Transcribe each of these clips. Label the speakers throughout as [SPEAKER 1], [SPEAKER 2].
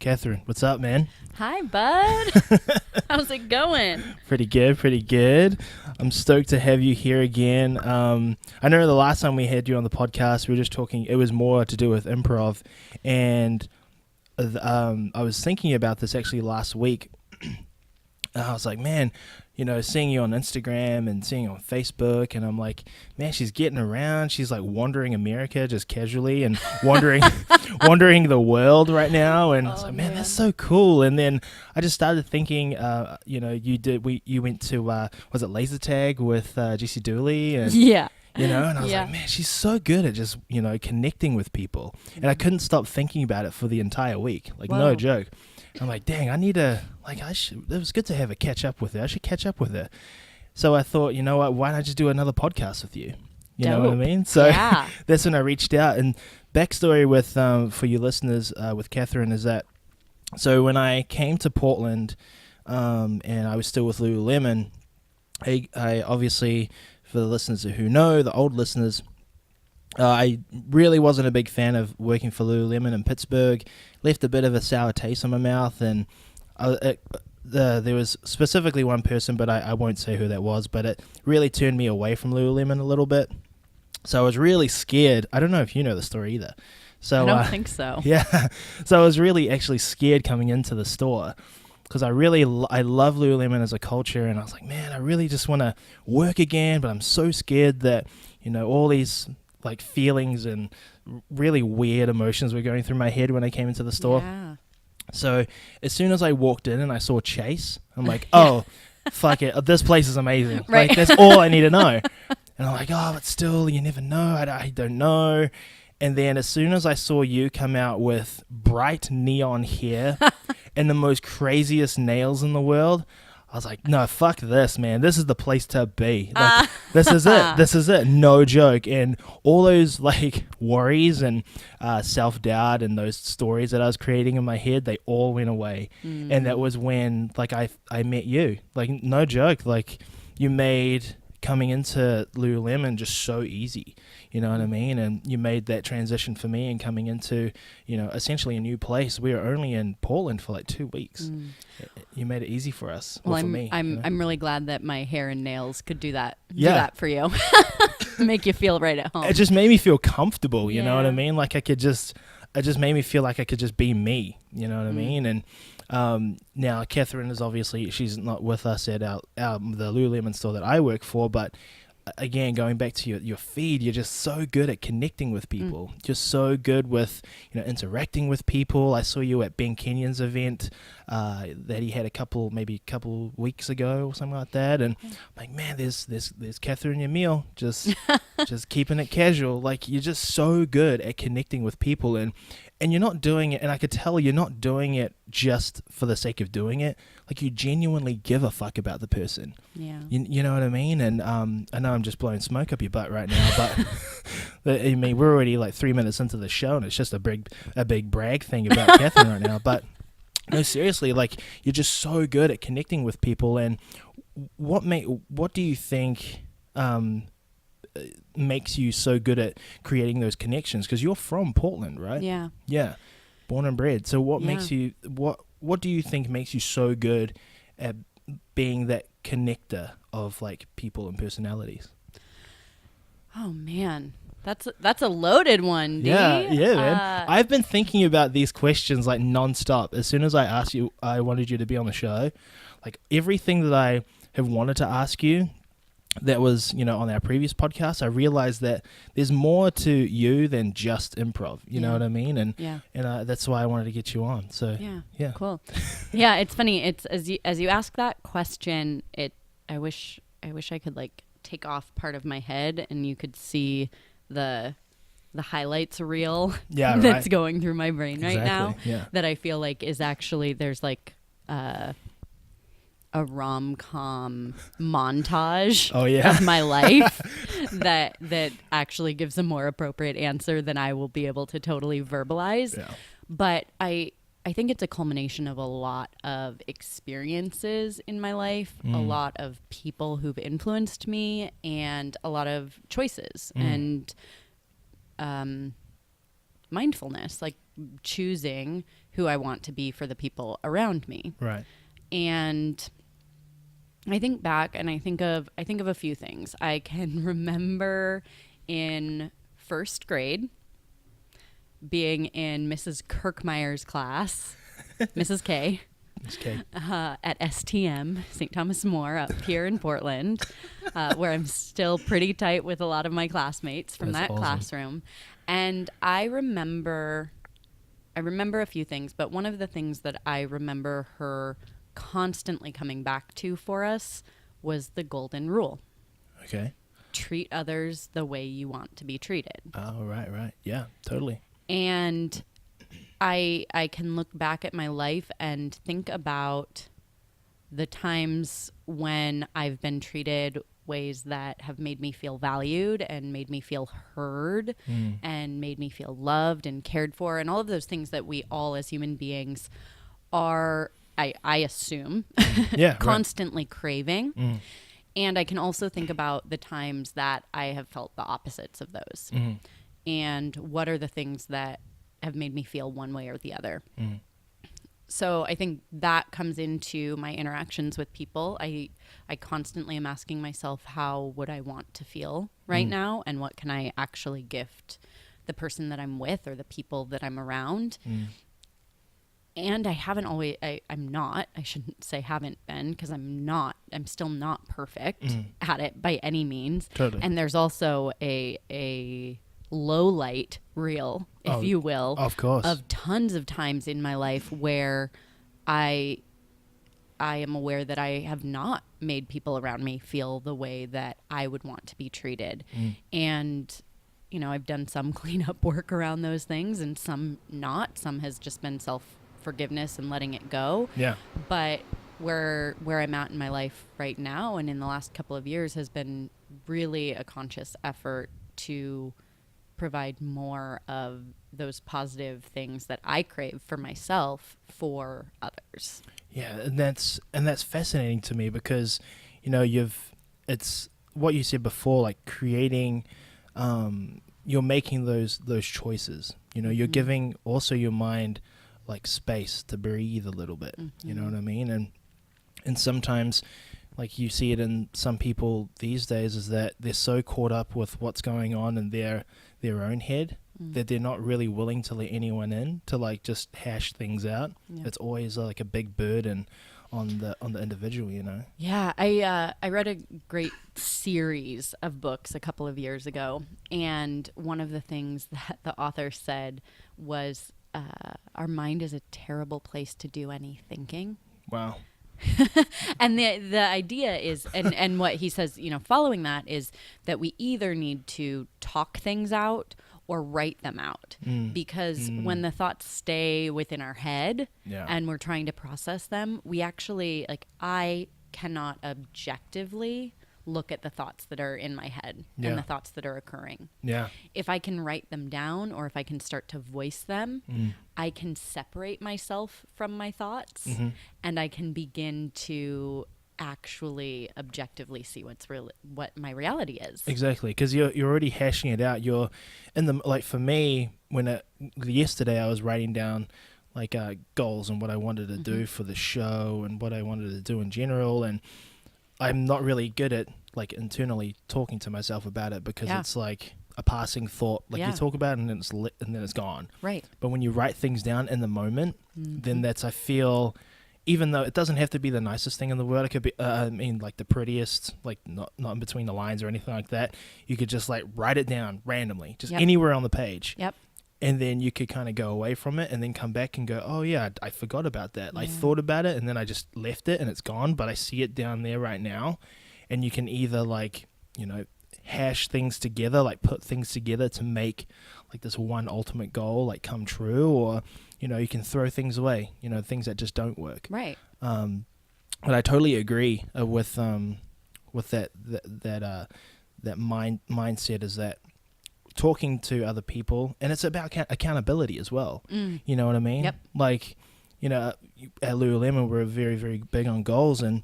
[SPEAKER 1] Kathryn, what's up, man?
[SPEAKER 2] Hi, bud. How's it going?
[SPEAKER 1] Pretty good. I'm stoked to have you here again. I know the last time we had you on the podcast, we were just talking, it was more to do with improv, and I was thinking about this actually last week. I was like, man, seeing you on Instagram and seeing you on Facebook, and I'm like, man, she's getting around. She's like wandering America just casually and wandering the world right now. And I was like, man, that's so cool. And then I just started thinking, you went to was it laser tag with Jessie Dooley? And
[SPEAKER 2] yeah.
[SPEAKER 1] And I was like, man, she's so good at just, connecting with people. And I couldn't stop thinking about it for the entire week. Like, no joke. I'm like, dang, I need to, it was good to have a catch up with her. I should catch up with her. So I thought, you know what, why don't I just do another podcast with you? You know what I mean? So that's when I reached out. And backstory with, for you listeners, with Kathryn is that, so when I came to Portland, and I was still with Lululemon, I obviously, for the listeners who know, the old listeners, I really wasn't a big fan of working for Lululemon in Pittsburgh. Left a bit of a sour taste in my mouth, and there was specifically one person, but I won't say who that was, but it really turned me away from Lululemon a little bit. So I was really scared. I don't know if you know the story either. So
[SPEAKER 2] I don't think so.
[SPEAKER 1] Yeah. So I was really actually scared coming into the store because I love Lululemon as a culture, and I was like, man, I really just want to work again, but I'm so scared that, all these feelings and really weird emotions were going through my head when I came into the store.
[SPEAKER 2] Yeah.
[SPEAKER 1] So as soon as I walked in and I saw Chase, I'm like, oh, fuck it. This place is amazing.
[SPEAKER 2] Right.
[SPEAKER 1] That's all I need to know. And I'm like, oh, but still, you never know. I don't know. And then as soon as I saw you come out with bright neon hair and the most craziest nails in the world, I was like, no, fuck this, man. This is the place to be. This is it. This is it. No joke. And all those worries and self-doubt and those stories that I was creating in my head, they all went away. And that was when I met you. No joke. You made coming into Lululemon just so easy. You know what I mean? And you made that transition for me and coming into, essentially a new place. We were only in Portland for 2 weeks. You made it easy for us.
[SPEAKER 2] Well,
[SPEAKER 1] for me.
[SPEAKER 2] I'm really glad that my hair and nails could do that.
[SPEAKER 1] Yeah.
[SPEAKER 2] Do that for you. Make you feel right at home.
[SPEAKER 1] It just made me feel comfortable. You know what I mean? It just made me feel like I could just be me. You know what I mean? And now Kathryn is obviously, she's not with us at the Lululemon store that I work for, but again, going back to your feed, you're just so good at connecting with people. Just so good with interacting with people. I saw you at Ben Kenyon's event that he had a couple weeks ago or something like that, and I'm like, man, there's Kathryn Yamil, just keeping it casual. You're just so good at connecting with people, and you're not doing it, and I could tell you're not doing it just for the sake of doing it. You genuinely give a fuck about the person.
[SPEAKER 2] Yeah.
[SPEAKER 1] You know what I mean? And I know I'm just blowing smoke up your butt right now, but I mean, we're already 3 minutes into the show, and it's just a big brag thing about Kathryn right now. But no, seriously, you're just so good at connecting with people. And what do you think makes you so good at creating those connections? Because you're from Portland, right? Yeah, born and bred. So what makes you what do you think makes you so good at being that connector of people and personalities?
[SPEAKER 2] Oh man, that's a loaded one, D.
[SPEAKER 1] Yeah, man. I've been thinking about these questions nonstop. As soon as I asked you, I wanted you to be on the show. Everything that I have wanted to ask you, that was, on our previous podcast, I realized that there's more to you than just improv. You know what I mean? And that's why I wanted to get you on. So yeah.
[SPEAKER 2] Cool. Yeah, it's funny. It's as you ask that question, I wish I could take off part of my head and you could see the highlights reel that's going through my brain right now.
[SPEAKER 1] Yeah.
[SPEAKER 2] That I feel is actually there's a rom-com montage of my life that actually gives a more appropriate answer than I will be able to totally verbalize. Yeah. But I think it's a culmination of a lot of experiences in my life, a lot of people who've influenced me, and a lot of choices and mindfulness, choosing who I want to be for the people around me.
[SPEAKER 1] Right.
[SPEAKER 2] And I think back and I think of a few things. I can remember in first grade being in Mrs. Kirkmeyer's class, Mrs. K. At STM, St. Thomas More, up here in Portland, where I'm still pretty tight with a lot of my classmates from that classroom. And I remember a few things, but one of the things that I remember her constantly coming back to for us was the golden rule.
[SPEAKER 1] Okay.
[SPEAKER 2] Treat others the way you want to be treated.
[SPEAKER 1] Oh, right. Yeah, totally.
[SPEAKER 2] And I can look back at my life and think about the times when I've been treated ways that have made me feel valued and made me feel heard and made me feel loved and cared for, and all of those things that we all as human beings are, I assume, constantly craving. And I can also think about the times that I have felt the opposites of those. And what are the things that have made me feel one way or the other. So I think that comes into my interactions with people. I constantly am asking myself, how would I want to feel right now? And what can I actually gift the person that I'm with or the people that I'm around? And I haven't always, I shouldn't say haven't been, because I'm still not perfect at it by any means.
[SPEAKER 1] Totally.
[SPEAKER 2] And there's also a low light reel, if you will,
[SPEAKER 1] of course,
[SPEAKER 2] of tons of times in my life where I am aware that I have not made people around me feel the way that I would want to be treated. And, you know, I've done some cleanup work around those things and some not. Some has just been self-forgiveness and letting it go.
[SPEAKER 1] Yeah.
[SPEAKER 2] But where I'm at in my life right now and in the last couple of years has been really a conscious effort to provide more of those positive things that I crave for myself for others.
[SPEAKER 1] Yeah, and that's fascinating to me because, you know, it's what you said before, like creating, you're making those choices. You know, you're giving also your mind like space to breathe a little bit. You know what I mean? And sometimes, like you see it in some people these days, is that they're so caught up with what's going on in their own head that they're not really willing to let anyone in to like just hash things out. It's always like a big burden on the individual, you know.
[SPEAKER 2] Yeah, I read a great series of books a couple of years ago, and one of the things that the author said was our mind is a terrible place to do any thinking.
[SPEAKER 1] Wow.
[SPEAKER 2] And the idea is, and what he says, you know, following that is that we either need to talk things out or write them out, because when the thoughts stay within our head and we're trying to process them, we actually, like, I cannot objectively look at the thoughts that are in my head and the thoughts that are occurring. If I can write them down or if I can start to voice them, I can separate myself from my thoughts and I can begin to actually objectively see what my reality is.
[SPEAKER 1] Exactly, because you're already hashing it out. You're in the, like, for me, yesterday I was writing down like goals and what I wanted to do for the show and what I wanted to do in general, and I'm not really good at like internally talking to myself about it because it's like a passing thought. Like you talk about it and then it's lit and then it's gone. Right. But when you write things down in the moment, then I feel, even though it doesn't have to be the nicest thing in the world, it could be, like the prettiest, like not in between the lines or anything like that. You could just like write it down randomly, just anywhere on the page. And then you could kind of go away from it and then come back and go, oh yeah, I forgot about that. I thought about it and then I just left it and it's gone, but I see it down there right now. And you can either like, you know, hash things together, like put things together to make like this one ultimate goal like come true, or, you know, you can throw things away, you know, things that just don't work. Right. But I totally agree with that mindset, is that talking to other people, and it's about accountability as well. You know what I mean? Yep. Like, you know, at Lululemon we're very, very big on goals and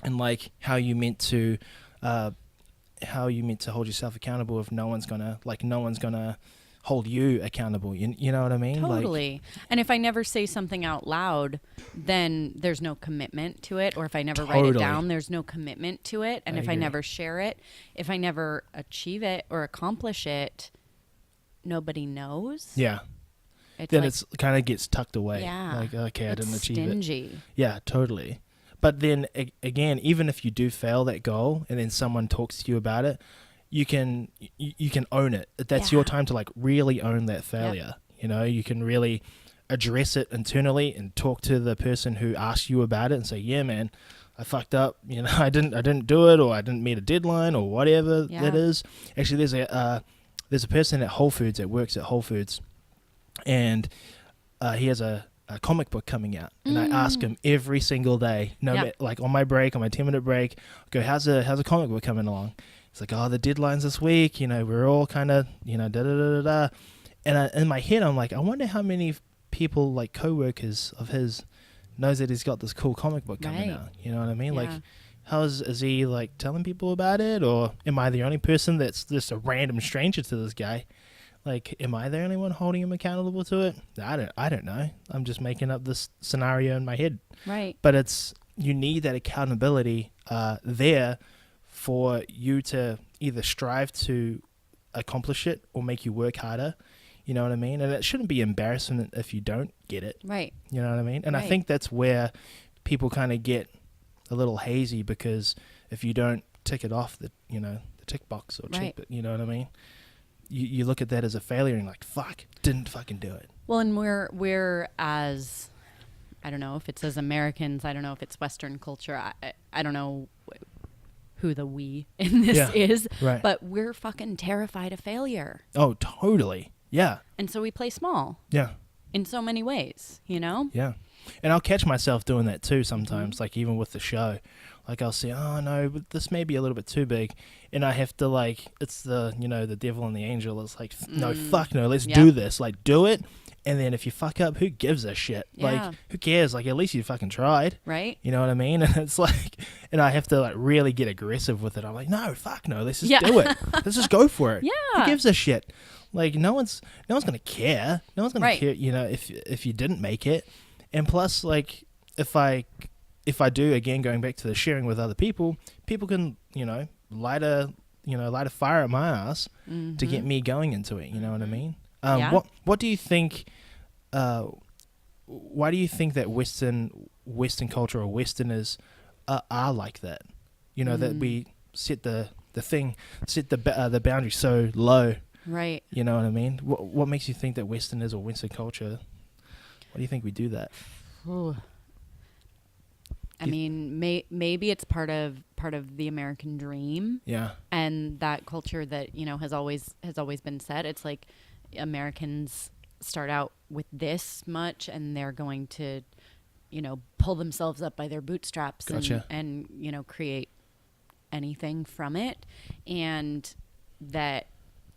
[SPEAKER 1] like how you meant to hold yourself accountable if no one's gonna hold you accountable. You know what I mean?
[SPEAKER 2] Totally. And if I never say something out loud, then there's no commitment to it. Or if I never write it down, there's no commitment to it. And if I never share it, if I never achieve it or accomplish it, nobody knows.
[SPEAKER 1] Yeah. Then it's kind of gets tucked away.
[SPEAKER 2] Yeah.
[SPEAKER 1] Like, okay, I didn't achieve
[SPEAKER 2] stingy.
[SPEAKER 1] it. Yeah, totally. But then again, even if you do fail that goal and then someone talks to you about it, you can own it. That's your time to like really own that failure. Yep. You know, you can really address it internally and talk to the person who asked you about it and say, yeah, man, I fucked up. You know, I didn't do it, or I didn't meet a deadline, or whatever that is. Actually, there's a person at Whole Foods that works at Whole Foods, and he has a comic book coming out, and I ask him every single day, like on my break, on my 10-minute break, I go, how's a comic book coming along? It's like, oh, the deadline's this week, you know, we're all kind of, you know, da-da-da-da-da. And in my head, I'm like, I wonder how many people, like co-workers of his, knows that he's got this cool comic book coming out. You know what I mean? Like, is he, like, telling people about it? Or am I the only person that's just a random stranger to this guy? Like, am I the only one holding him accountable to it? I don't know. I'm just making up this scenario in my head.
[SPEAKER 2] Right.
[SPEAKER 1] But you need that accountability there for you to either strive to accomplish it or make you work harder. You know what I mean? And it shouldn't be embarrassing if you don't get it.
[SPEAKER 2] Right.
[SPEAKER 1] You know what I mean? And I think that's where people kind of get a little hazy, because if you don't tick it off the tick box or check it, you know what I mean? You look at that as a failure and like, fuck, didn't fucking do it.
[SPEAKER 2] Well, and we're as, I don't know if it's as Americans, I don't know if it's Western culture, I don't know who the we in this is, but we're fucking terrified of failure.
[SPEAKER 1] Oh, totally. Yeah.
[SPEAKER 2] And so we play small.
[SPEAKER 1] Yeah.
[SPEAKER 2] In so many ways, you know?
[SPEAKER 1] Yeah. And I'll catch myself doing that too sometimes, like even with the show. Like I'll say, oh no, but this may be a little bit too big. And I have to like, it's the, you know, the devil and the angel. It's like, no, fuck no, let's do this. Like, do it. And then if you fuck up, who gives a shit?
[SPEAKER 2] Yeah.
[SPEAKER 1] Like, who cares? Like, at least you fucking tried.
[SPEAKER 2] Right.
[SPEAKER 1] You know what I mean? And it's like, and I have to like really get aggressive with it. I'm like, no, fuck no, let's just do it. Let's just go for it.
[SPEAKER 2] Yeah.
[SPEAKER 1] Who gives a shit? Like, no one's gonna care. No one's gonna care, you know, if you didn't make it. And plus, like, if I do, again, going back to the sharing with other people can, you know, light a fire at my ass to get me going into it. You know what I mean? What do you think? Why do you think that Western culture or Westerners are like that? You know, that we set the boundary so low.
[SPEAKER 2] Right.
[SPEAKER 1] You know what I mean? What makes you think that Westerners or Western culture? Why do you think we do that?
[SPEAKER 2] Ooh. I mean, maybe it's part of the American dream. Yeah. And that culture that, you know, has always been said. It's like Americans start out with this much and they're going to, you know, pull themselves up by their bootstraps and you know, create anything from it. And that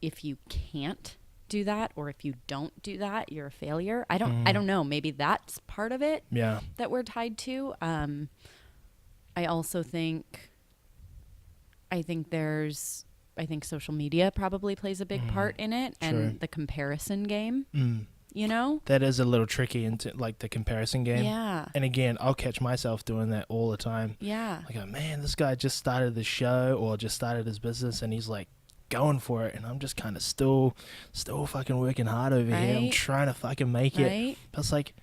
[SPEAKER 2] if you can't do that, or if you don't do that, you're a failure. I don't know. Maybe that's part of it. Yeah. That we're tied to. I also think social media probably plays a big part in it, and the comparison game. You know, that
[SPEAKER 1] is a little tricky into like the comparison game. Yeah. And again, I'll catch myself doing that all the time. Yeah. Like, oh, man, this guy just started the show or just started his business, and he's like going for it, and I'm just kind of still fucking working hard over here. I'm trying to fucking make it. But it's like,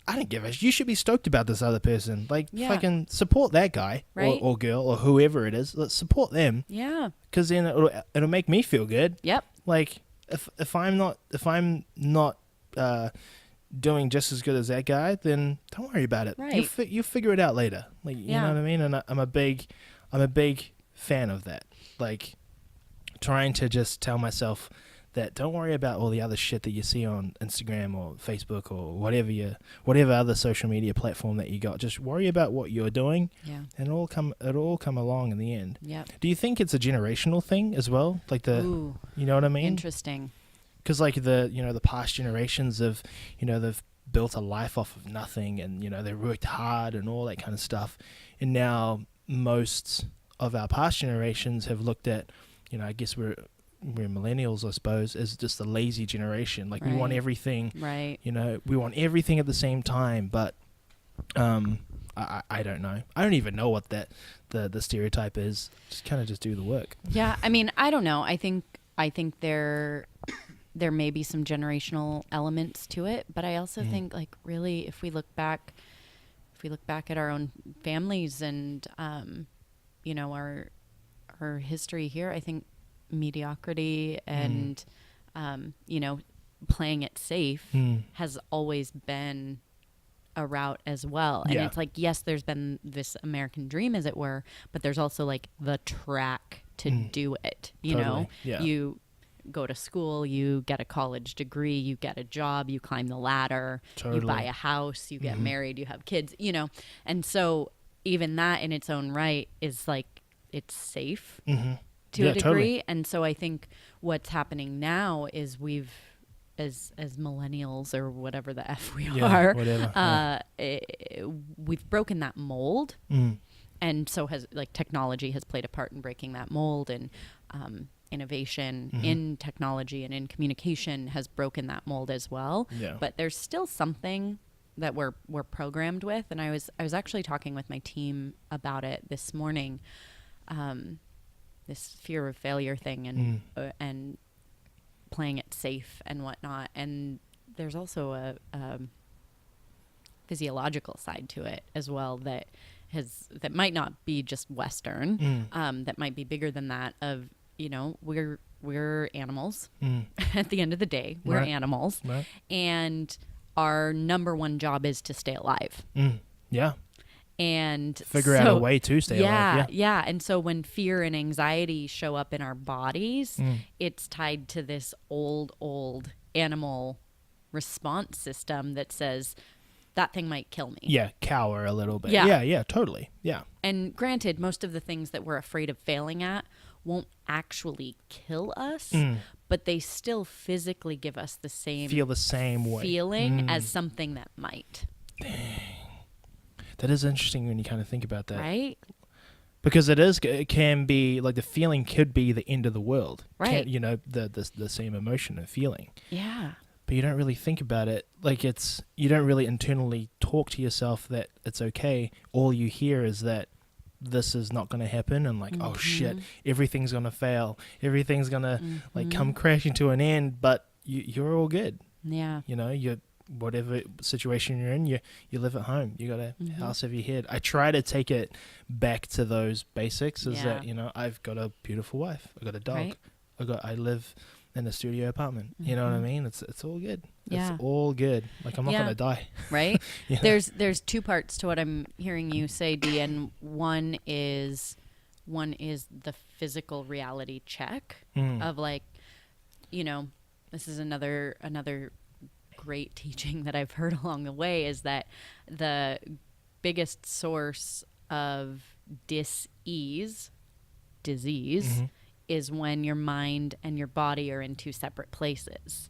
[SPEAKER 1] I don't give a shit. You should be stoked about this other person. Like, fucking support that guy or girl or whoever it is. Let's support them. Yeah. Because then it'll make me feel good. Yep. Like, if I'm not doing just as good as that guy, then don't worry about it. Right. You figure it out later. Like, you know what I mean? And I'm a big fan of that. Like, trying to just tell myself that don't worry about all the other shit that you see on Instagram or Facebook or whatever other social media platform that you got. Just worry about what you're doing, and it'll all come along in the end. Yeah. Do you think it's a generational thing as well? Like you know what I mean?
[SPEAKER 2] Interesting.
[SPEAKER 1] Because like the past generations of, you know, they've built a life off of nothing, and you know they worked hard and all that kind of stuff, and now most of our past generations have looked at, you know, I guess we're we're millennials, I suppose, is just the lazy generation. Like we want everything,
[SPEAKER 2] right?
[SPEAKER 1] You know, we want everything at the same time. But I don't know. I don't even know what the stereotype is. Just kind of just do the work.
[SPEAKER 2] Yeah, I mean, I don't know. I think there may be some generational elements to it, but I also think, like, really, if we look back at our own families and you know, our history here, I think mediocrity and you know, playing it safe has always been a route as well. And it's like, yes, there's been this American dream, as it were, but there's also like the track to do it. You know, you go to school, you get a college degree, you get a job, you climb the ladder, you buy a house, you get married, you have kids, you know. And so even that in its own right is like, it's safe to a degree. Totally. And so I think what's happening now is we've, as millennials or whatever the F we are, we've broken that mold. And so has, like, technology has played a part in breaking that mold, and innovation in technology and in communication has broken that mold as well. But there's still something that we're programmed with. And I was actually talking with my team about it this morning, this fear of failure thing and playing it safe and whatnot. And there's also a physiological side to it as well that might not be just Western, that might be bigger than that. Of, you know, we're animals. At the end of the day, we're animals, and our number one job is to stay alive. And
[SPEAKER 1] figure out a way to stay alive.
[SPEAKER 2] Yeah. And so when fear and anxiety show up in our bodies, it's tied to this old animal response system that says that thing might kill me.
[SPEAKER 1] Yeah, cower a little bit. Yeah, totally. Yeah.
[SPEAKER 2] And granted, most of the things that we're afraid of failing at won't actually kill us, but they still physically give us the same feeling as something that might.
[SPEAKER 1] Dang. That is interesting when you kind of think about that.
[SPEAKER 2] Right?
[SPEAKER 1] Because it can be, like, the feeling could be the end of the world.
[SPEAKER 2] Right.
[SPEAKER 1] You know, the same emotion and feeling.
[SPEAKER 2] Yeah.
[SPEAKER 1] But you don't really think about it. Like, you don't really internally talk to yourself that it's okay. All you hear is that this is not going to happen, and like, oh shit, everything's going to fail. Everything's going to like come crashing to an end, but you're all good.
[SPEAKER 2] Yeah.
[SPEAKER 1] You know, whatever situation you're in, you live at home. You got a house over your head. I try to take it back to those basics, is that, you know, I've got a beautiful wife. I got a dog. Right. I live in a studio apartment. You know what I mean? It's all good. Yeah. It's all good. Like, I'm not going to die.
[SPEAKER 2] Right? You know? There's two parts to what I'm hearing you say, D, and one is the physical reality check of, like, you know, this is another great teaching that I've heard along the way, is that the biggest source of disease is when your mind and your body are in two separate places.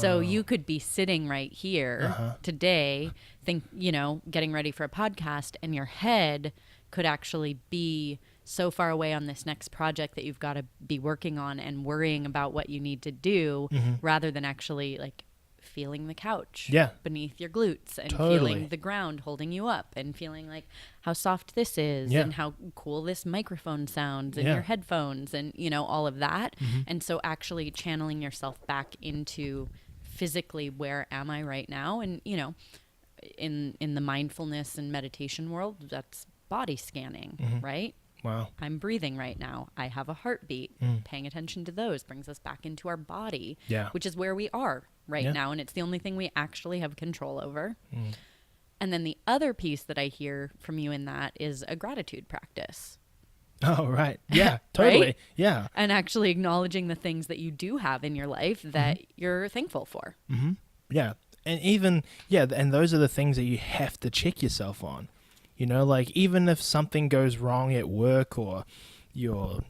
[SPEAKER 2] So you could be sitting right here today, getting ready for a podcast, and your head could actually be so far away on this next project that you've got to be working on and worrying about what you need to do, rather than actually, like, feeling the couch beneath your glutes and feeling the ground holding you up and feeling like how soft this is and how cool this microphone sounds in your headphones and, you know, all of that. And so actually channeling yourself back into physically, where am I right now? And, you know, in the mindfulness and meditation world, that's body scanning, right?
[SPEAKER 1] Wow.
[SPEAKER 2] I'm breathing right now. I have a heartbeat. Paying attention to those brings us back into our body, which is where we are right now. And it's the only thing we actually have control over. And then the other piece that I hear from you in that is a gratitude practice.
[SPEAKER 1] Oh, right. Yeah, totally. Right? Yeah.
[SPEAKER 2] And actually acknowledging the things that you do have in your life that you're thankful for.
[SPEAKER 1] Yeah. And even, and those are the things that you have to check yourself on. You know, like, even if something goes wrong at work or your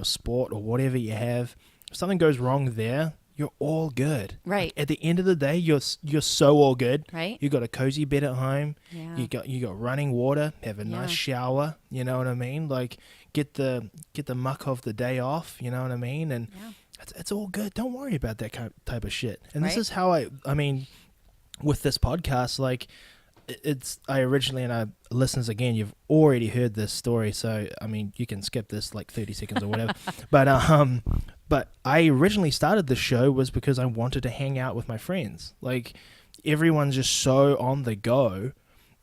[SPEAKER 1] sport or whatever you have, if something goes wrong there, you're all good.
[SPEAKER 2] Right.
[SPEAKER 1] Like, at the end of the day, you're so all good.
[SPEAKER 2] Right.
[SPEAKER 1] You got a cozy bed at home.
[SPEAKER 2] Yeah.
[SPEAKER 1] You got running water. Have a nice shower. You know what I mean? Like, get the muck of the day off. You know what I mean? And It's all good. Don't worry about that type of shit. And this
[SPEAKER 2] Right?
[SPEAKER 1] is how I mean, with this podcast, like, I originally, and I listeners, again, you've already heard this story, so I mean, you can skip this like 30 seconds or whatever. But I originally started the show was because I wanted to hang out with my friends. Like, everyone's just so on the go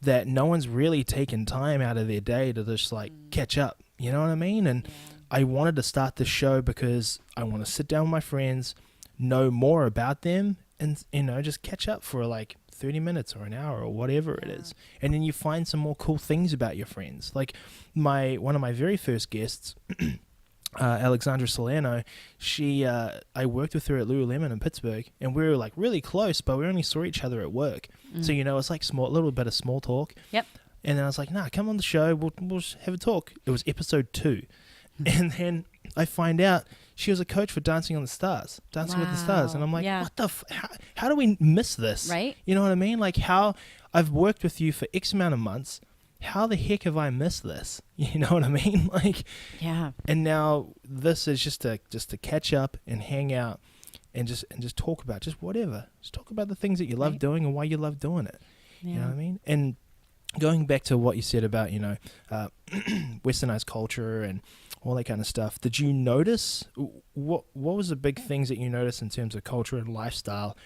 [SPEAKER 1] that no one's really taken time out of their day to just like catch up. You know what I mean? And I wanted to start the show because I want to sit down with my friends, know more about them, and, you know, just catch up for like 30 minutes or an hour or whatever it is. And then you find some more cool things about your friends. Like one of my very first guests, Alexandra Salerno, I worked with her at Lululemon in Pittsburgh, and we were like really close, but we only saw each other at work. So, you know, it's like a little bit of small talk.
[SPEAKER 2] Yep.
[SPEAKER 1] And then I was like, nah, come on the show. We'll have a talk. It was episode 2. And then I find out she was a coach for Dancing with the Stars. And I'm like, what the how do we miss this?
[SPEAKER 2] Right.
[SPEAKER 1] You know what I mean? Like, how I've worked with you for X amount of months. How the heck have I missed this? You know what I mean? Like,
[SPEAKER 2] yeah.
[SPEAKER 1] And now this is just to catch up and hang out and just talk about just whatever. Just talk about the things that you love doing and why you love doing it. Yeah. You know what I mean? And going back to what you said about, you know, westernized culture and all that kind of stuff, did you notice, what was the big things that you noticed in terms of culture and lifestyle?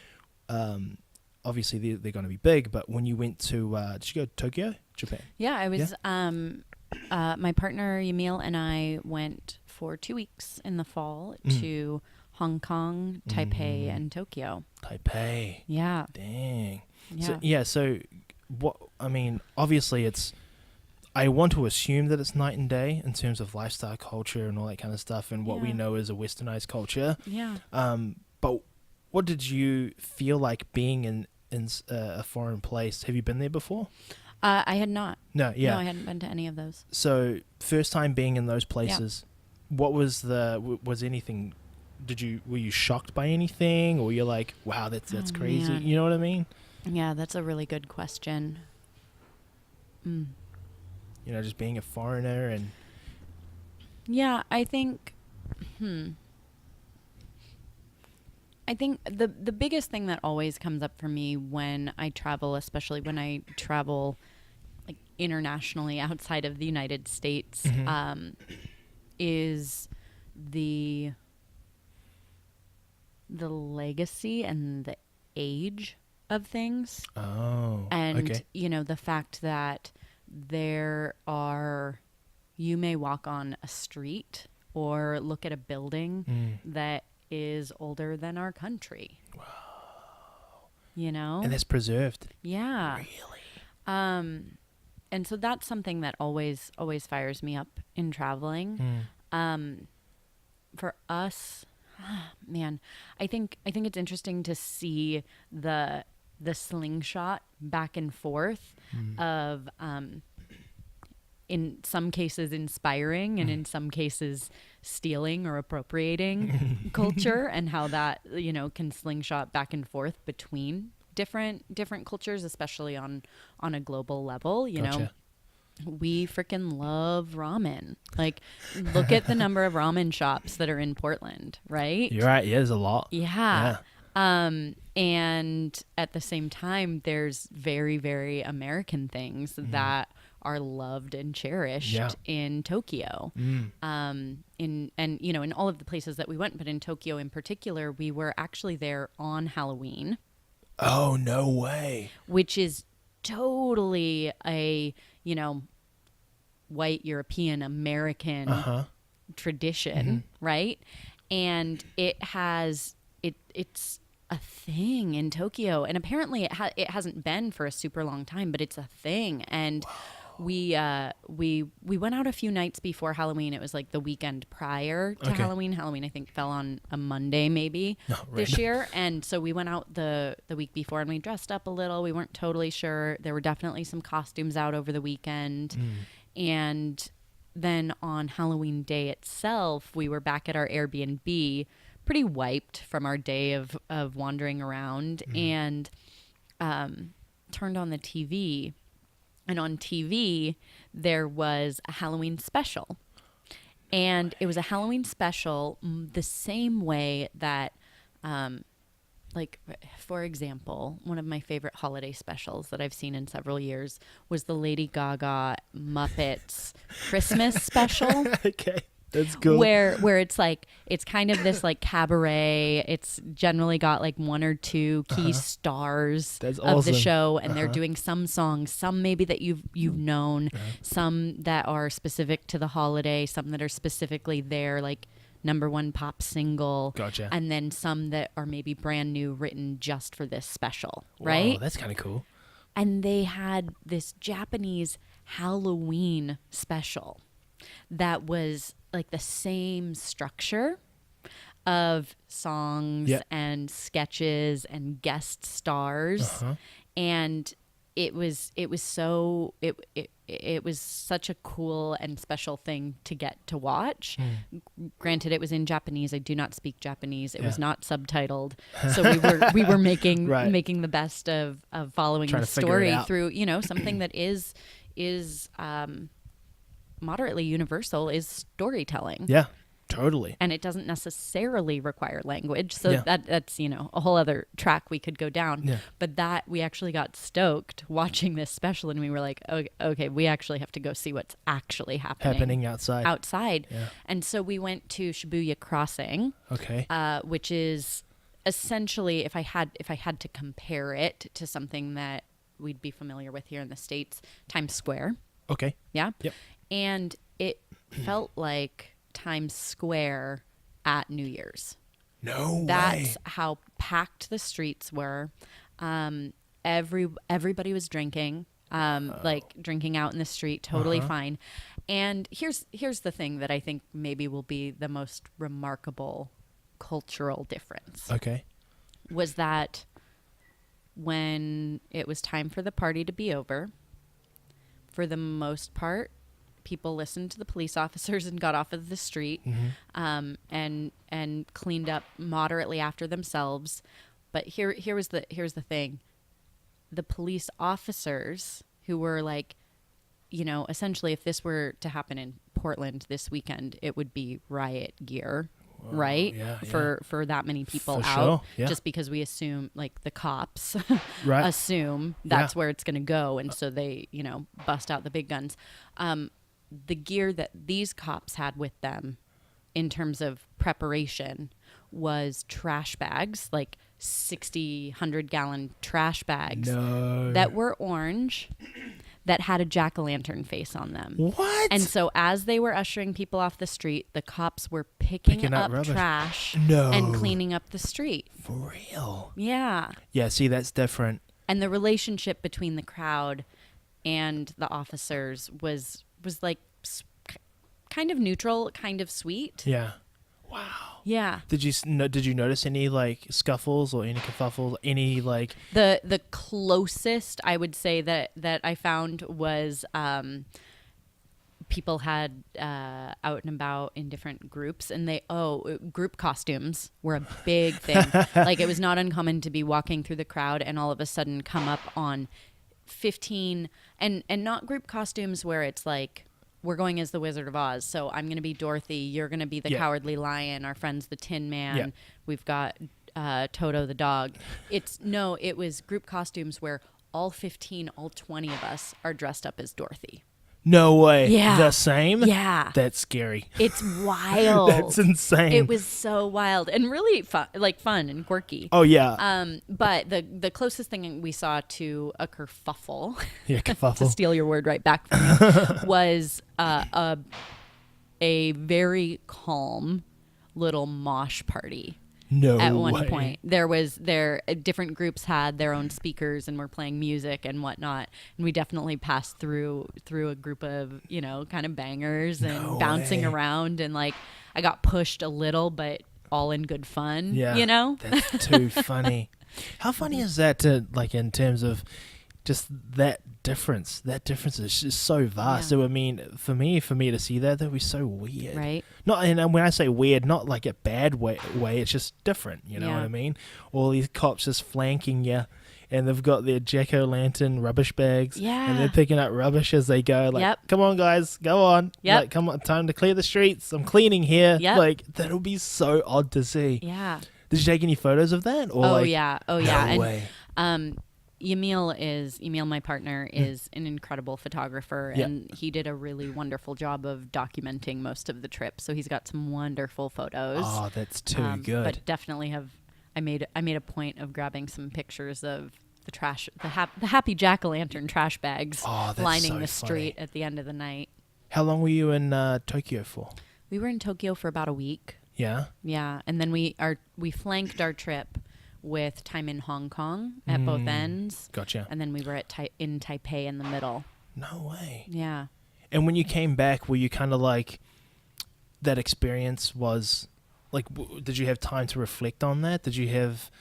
[SPEAKER 1] Obviously, they're going to be big, but when you went to, did you go to Tokyo, Japan?
[SPEAKER 2] Yeah, I was, my partner Yamil and I went for 2 weeks in the fall to Hong Kong, Taipei, and Tokyo.
[SPEAKER 1] Taipei.
[SPEAKER 2] Yeah.
[SPEAKER 1] Dang.
[SPEAKER 2] Yeah.
[SPEAKER 1] So what, I mean, obviously I want to assume that it's night and day in terms of lifestyle, culture, and all that kind of stuff, and what we know is a westernized culture.
[SPEAKER 2] Yeah.
[SPEAKER 1] But what did you feel like being in a foreign place? Have you been there before?
[SPEAKER 2] I had not.
[SPEAKER 1] No, yeah.
[SPEAKER 2] No, I hadn't been to any of those.
[SPEAKER 1] So first time being in those places, what was anything? Were you shocked by anything, or you're like, wow, that's crazy? Man. You know what I mean?
[SPEAKER 2] Yeah, that's a really good question.
[SPEAKER 1] You know, just being a foreigner and...
[SPEAKER 2] Yeah, I think... I think the biggest thing that always comes up for me when I travel, especially when I travel like internationally outside of the United States, is the legacy and the age of things.
[SPEAKER 1] Oh,
[SPEAKER 2] and
[SPEAKER 1] okay.
[SPEAKER 2] You know, the fact that you may walk on a street or look at a building that is older than our country.
[SPEAKER 1] Wow.
[SPEAKER 2] You know?
[SPEAKER 1] And it's preserved.
[SPEAKER 2] Yeah.
[SPEAKER 1] Really?
[SPEAKER 2] And so that's something that always fires me up in traveling. For us, man, I think it's interesting to see the slingshot back and forth of in some cases inspiring and in some cases stealing or appropriating culture, and how that, you know, can slingshot back and forth between different cultures, especially on a global level. You know, we freaking love ramen. Like, look at the number of ramen shops that are in Portland, right?
[SPEAKER 1] You're right. Yeah, there's a lot.
[SPEAKER 2] Yeah. And at the same time, there's very, very American things that are loved and cherished in Tokyo. And you know, in all of the places that we went, but in Tokyo in particular, we were actually there on Halloween.
[SPEAKER 1] Oh, no way.
[SPEAKER 2] Which is totally a, you know, white European American tradition, right? And it's a thing in Tokyo, and apparently it hasn't been for a super long time, but it's a thing. And we went out a few nights before Halloween. It was like the weekend prior to Halloween. Halloween, I think, fell on a Monday maybe this year. And so we went out the week before, and we dressed up a little. We weren't totally sure. There were definitely some costumes out over the weekend. And then on Halloween day itself, we were back at our Airbnb, pretty wiped from our day of wandering around, and turned on the TV. And on TV, there was a Halloween special. And it was a Halloween special, the same way that, like, for example, one of my favorite holiday specials that I've seen in several years was the Lady Gaga Muppets Christmas special.
[SPEAKER 1] Okay. That's cool.
[SPEAKER 2] Where it's like, it's kind of this like cabaret. It's generally got like one or two key stars of the show, and they're doing some songs, some maybe that you've known, some that are specific to the holiday, some that are specifically their like #1 pop single.
[SPEAKER 1] Gotcha.
[SPEAKER 2] And then some that are maybe brand new, written just for this special, right?
[SPEAKER 1] Whoa, that's kind of cool.
[SPEAKER 2] And they had this Japanese Halloween special that was like the same structure of songs and sketches and guest stars. And it was such a cool and special thing to get to watch. Granted, it was in Japanese. I do not speak Japanese. It was not subtitled. So we were making making the best of following the story through, you know, something that is moderately universal, is storytelling.
[SPEAKER 1] Yeah, totally.
[SPEAKER 2] And it doesn't necessarily require language. So that's, you know, a whole other track we could go down.
[SPEAKER 1] Yeah.
[SPEAKER 2] But that we actually got stoked watching this special, and we were like, okay, we actually have to go see what's actually happening outside.
[SPEAKER 1] Yeah.
[SPEAKER 2] And so we went to Shibuya Crossing.
[SPEAKER 1] Okay.
[SPEAKER 2] Which is essentially, if I had to compare it to something that we'd be familiar with here in the States, Times Square.
[SPEAKER 1] Okay.
[SPEAKER 2] Yeah.
[SPEAKER 1] Yep.
[SPEAKER 2] And it felt like Times Square at New Year's.
[SPEAKER 1] No way.
[SPEAKER 2] That's how packed the streets were. Everybody was drinking, like drinking out in the street, totally fine. And here's the thing that I think maybe will be the most remarkable cultural difference.
[SPEAKER 1] Okay.
[SPEAKER 2] Was that when it was time for the party to be over, for the most part, people listened to the police officers and got off of the street, and cleaned up moderately after themselves. But here's the thing: the police officers, who were like, you know, essentially, if this were to happen in Portland this weekend, it would be riot gear. Whoa, right?
[SPEAKER 1] Yeah,
[SPEAKER 2] for that many people
[SPEAKER 1] for
[SPEAKER 2] out,
[SPEAKER 1] sure. Yeah.
[SPEAKER 2] just because we assume, like, the cops assume that's where it's going to go, and so they, you know, bust out the big guns. The gear that these cops had with them in terms of preparation was trash bags, like 60, 100-gallon trash bags that were orange, that had a jack-o'-lantern face on them.
[SPEAKER 1] What?
[SPEAKER 2] And so as they were ushering people off the street, the cops were picking up trash and cleaning up the street.
[SPEAKER 1] For real?
[SPEAKER 2] Yeah.
[SPEAKER 1] Yeah, see, that's different.
[SPEAKER 2] And the relationship between the crowd and the officers was like kind of neutral, kind of sweet.
[SPEAKER 1] Yeah. Wow.
[SPEAKER 2] Yeah.
[SPEAKER 1] Did you notice any like scuffles or any kerfuffles? Any like
[SPEAKER 2] the closest I would say that I found was people had out and about in different groups, and group costumes were a big thing. Like, it was not uncommon to be walking through the crowd and all of a sudden come up on 15, and not group costumes where it's like, we're going as the Wizard of Oz, so I'm going to be Dorothy, you're going to be the Cowardly Lion, our friend's the Tin Man, we've got Toto the dog. It was group costumes where all 15, all 20 of us are dressed up as Dorothy.
[SPEAKER 1] No way.
[SPEAKER 2] Yeah.
[SPEAKER 1] The same?
[SPEAKER 2] Yeah.
[SPEAKER 1] That's scary.
[SPEAKER 2] It's wild.
[SPEAKER 1] That's insane.
[SPEAKER 2] It was so wild and really fun and quirky.
[SPEAKER 1] Oh, yeah.
[SPEAKER 2] But the closest thing we saw to a kerfuffle,
[SPEAKER 1] kerfuffle.
[SPEAKER 2] to steal your word right back from you, was a very calm little mosh party.
[SPEAKER 1] No
[SPEAKER 2] At one
[SPEAKER 1] way.
[SPEAKER 2] point, different groups had their own speakers and were playing music and whatnot, and we definitely passed through a group of, you know, kind of bangers and bouncing around, and like I got pushed a little, but all in good fun.
[SPEAKER 1] Yeah,
[SPEAKER 2] you know,
[SPEAKER 1] that's too funny. How funny is that to, like, in terms of just that difference? That difference is just so vast.
[SPEAKER 2] Yeah.
[SPEAKER 1] So I mean, for me to see that would be so weird,
[SPEAKER 2] right?
[SPEAKER 1] Not, and when I say weird, not like a bad way. It's just different. You know what I mean? All these cops just flanking you, and they've got their Jackolantern rubbish bags.
[SPEAKER 2] Yeah.
[SPEAKER 1] And they're picking up rubbish as they go. Like, come on, guys, go on.
[SPEAKER 2] Yep.
[SPEAKER 1] Like, come on, time to clear the streets. I'm cleaning here.
[SPEAKER 2] Yep.
[SPEAKER 1] Like, that'll be so odd to see.
[SPEAKER 2] Yeah.
[SPEAKER 1] Did you take any photos of that? Or
[SPEAKER 2] Oh yeah.
[SPEAKER 1] No way.
[SPEAKER 2] Emil, my partner, is an incredible photographer, and he did a really wonderful job of documenting most of the trip. So he's got some wonderful photos.
[SPEAKER 1] Oh, that's too good.
[SPEAKER 2] But definitely I made a point of grabbing some pictures of the trash, the happy Jackolantern trash bags lining the street at the end of the night.
[SPEAKER 1] How long were you in Tokyo for?
[SPEAKER 2] We were in Tokyo for about a week.
[SPEAKER 1] Yeah.
[SPEAKER 2] Yeah, and then we flanked our trip with time in Hong Kong at both ends.
[SPEAKER 1] Gotcha.
[SPEAKER 2] And then we were in Taipei in the middle.
[SPEAKER 1] No way.
[SPEAKER 2] Yeah.
[SPEAKER 1] And when you came back, were you kind of like, that experience was like, did you have time to reflect on that? Did you have,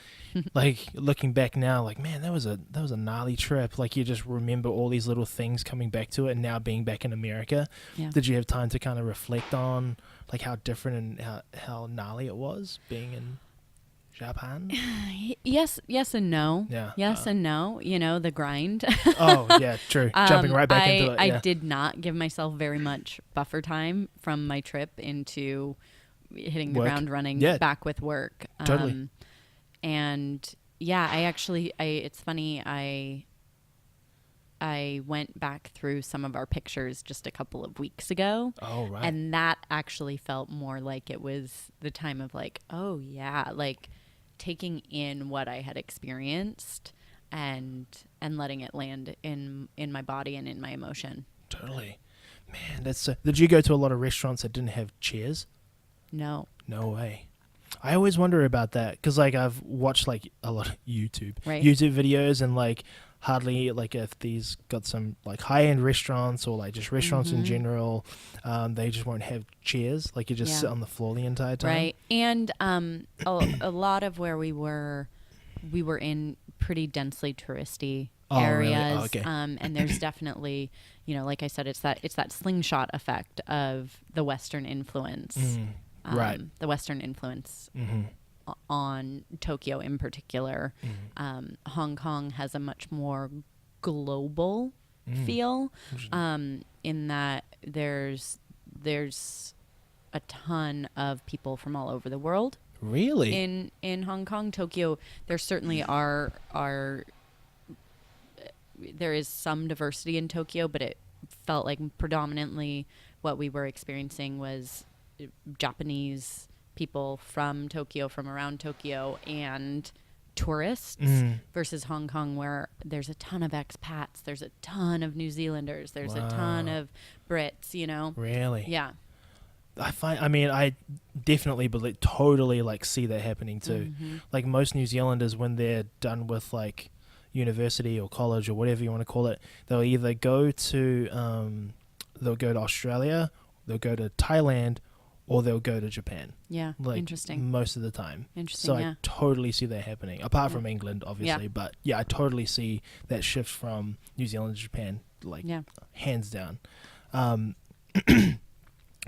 [SPEAKER 1] like, looking back now, like, man, that was a gnarly trip. Like, you just remember all these little things coming back to it, and now being back in America, did you have time to kind of reflect on like how different and how gnarly it was being in Japan?
[SPEAKER 2] Yes and no.
[SPEAKER 1] Yeah.
[SPEAKER 2] Yes and no. You know, the grind.
[SPEAKER 1] Oh, yeah, true. Jumping right back into it.
[SPEAKER 2] I did not give myself very much buffer time from my trip into hitting the ground running back with work.
[SPEAKER 1] Totally.
[SPEAKER 2] And yeah, it's funny. I went back through some of our pictures just a couple of weeks ago.
[SPEAKER 1] Oh, right.
[SPEAKER 2] And that actually felt more like it was the time of like, oh yeah, like taking in what I had experienced and letting it land in my body and in my emotion.
[SPEAKER 1] Totally. Man, that's did you go to a lot of restaurants that didn't have chairs?
[SPEAKER 2] No.
[SPEAKER 1] No way. I always wonder about that because, like, I've watched like a lot of YouTube videos, and like hardly, like, if these got some like high-end restaurants or like just restaurants in general, they just won't have chairs. Like, you just sit on the floor the entire time.
[SPEAKER 2] Right. And a lot of where we were in pretty densely touristy areas.
[SPEAKER 1] Really? Okay.
[SPEAKER 2] And there's definitely, you know, like I said, it's that slingshot effect of the Western influence.
[SPEAKER 1] Right.
[SPEAKER 2] The Western influence on Tokyo in particular. Hong Kong has a much more global feel, in that there's a ton of people from all over the world.
[SPEAKER 1] Really?
[SPEAKER 2] In Hong Kong. Tokyo, there certainly are there is some diversity in Tokyo, but it felt like predominantly what we were experiencing was Japanese people from Tokyo, from around Tokyo, and tourists versus Hong Kong, where there's a ton of expats, there's a ton of New Zealanders, there's a ton of Brits, you know.
[SPEAKER 1] Really?
[SPEAKER 2] Yeah.
[SPEAKER 1] I definitely totally like see that happening too. Like, most New Zealanders, when they're done with like university or college or whatever you want to call it, they'll either go to Australia, they'll go to Thailand, or they'll go to Japan.
[SPEAKER 2] Yeah,
[SPEAKER 1] like,
[SPEAKER 2] interesting.
[SPEAKER 1] Most of the time.
[SPEAKER 2] Interesting,
[SPEAKER 1] so I totally see that happening, apart from England, obviously.
[SPEAKER 2] Yeah.
[SPEAKER 1] But yeah, I totally see that shift from New Zealand to Japan, like, hands down.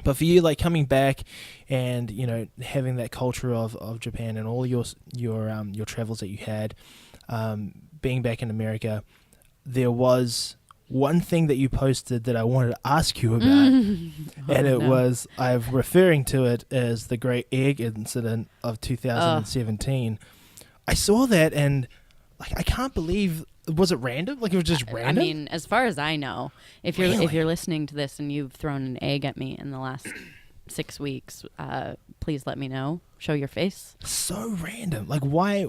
[SPEAKER 1] But for you, like, coming back and, you know, having that culture of Japan and all your travels that you had, being back in America, there was one thing that you posted that I wanted to ask you about, and it was, I'm referring to it as the Great Egg Incident of 2017. I saw that, and like, I can't believe, was it random? Like, it was just random?
[SPEAKER 2] I mean, as far as I know, if you're listening to this and you've thrown an egg at me in the last 6 weeks, please let me know. Show your face.
[SPEAKER 1] So random. Like, why?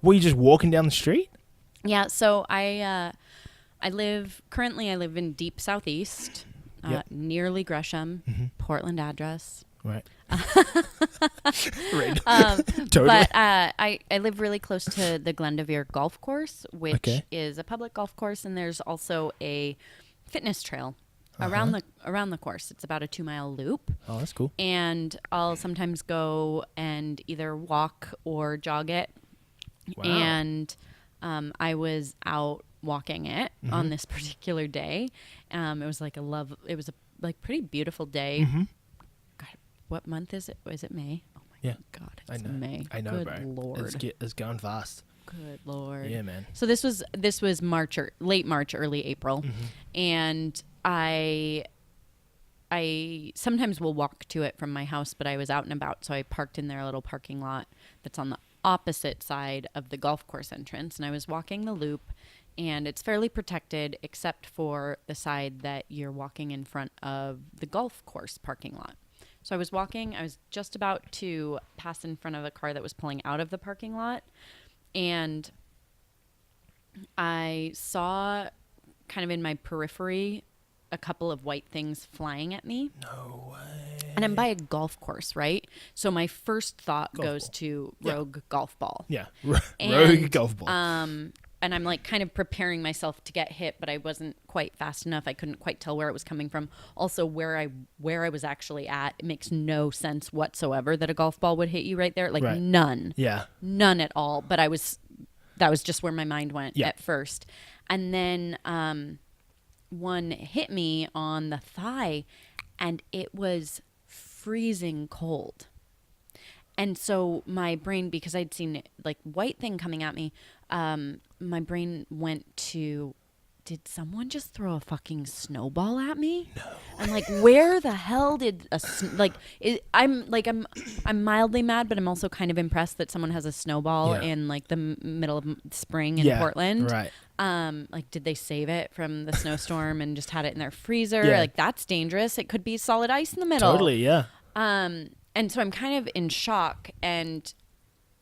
[SPEAKER 1] Were you just walking down the street?
[SPEAKER 2] Yeah. So I live in deep southeast, nearly Gresham, Portland address.
[SPEAKER 1] Right.
[SPEAKER 2] Totally. But I live really close to the Glendoveer Golf Course, which is a public golf course, and there's also a fitness trail around the course. It's about a 2-mile loop.
[SPEAKER 1] Oh, that's cool.
[SPEAKER 2] And I'll sometimes go and either walk or jog it.
[SPEAKER 1] Wow.
[SPEAKER 2] And I was out walking it on this particular day. It was a pretty beautiful day. God, what month is it? Is it May? Oh my God, it's May.
[SPEAKER 1] I know,
[SPEAKER 2] Good
[SPEAKER 1] bro.
[SPEAKER 2] Lord.
[SPEAKER 1] It's going fast.
[SPEAKER 2] Good Lord.
[SPEAKER 1] Yeah, man.
[SPEAKER 2] So this was March or late March, early April, and I sometimes will walk to it from my house, but I was out and about, so I parked in their little parking lot that's on the opposite side of the golf course entrance, and I was walking the loop, and it's fairly protected except for the side that you're walking in front of the golf course parking lot. So I was walking, I was just about to pass in front of a car that was pulling out of the parking lot, and I saw kind of in my periphery a couple of white things flying at me.
[SPEAKER 1] No way.
[SPEAKER 2] And I'm by a golf course, right? So my first thought goes to rogue golf ball.
[SPEAKER 1] Yeah, rogue golf ball.
[SPEAKER 2] And I'm like kind of preparing myself to get hit, but I wasn't quite fast enough. I couldn't quite tell where it was coming from. Also, where I was actually at, it makes no sense whatsoever that a golf ball would hit you right there. Like none.
[SPEAKER 1] Yeah.
[SPEAKER 2] None at all. But that was just where my mind went at first. And then one hit me on the thigh, and it was freezing cold. And so my brain, because I'd seen like white thing coming at me, my brain went to, did someone just throw a fucking snowball at me? No. I'm like, where the hell did I'm mildly mad, but I'm also kind of impressed that someone has a snowball in like the middle of spring in Portland.
[SPEAKER 1] Right.
[SPEAKER 2] Like, did they save it from the snowstorm and just had it in their freezer? Yeah. Like, that's dangerous. It could be solid ice in the middle.
[SPEAKER 1] Totally, yeah.
[SPEAKER 2] And so I'm kind of in shock, and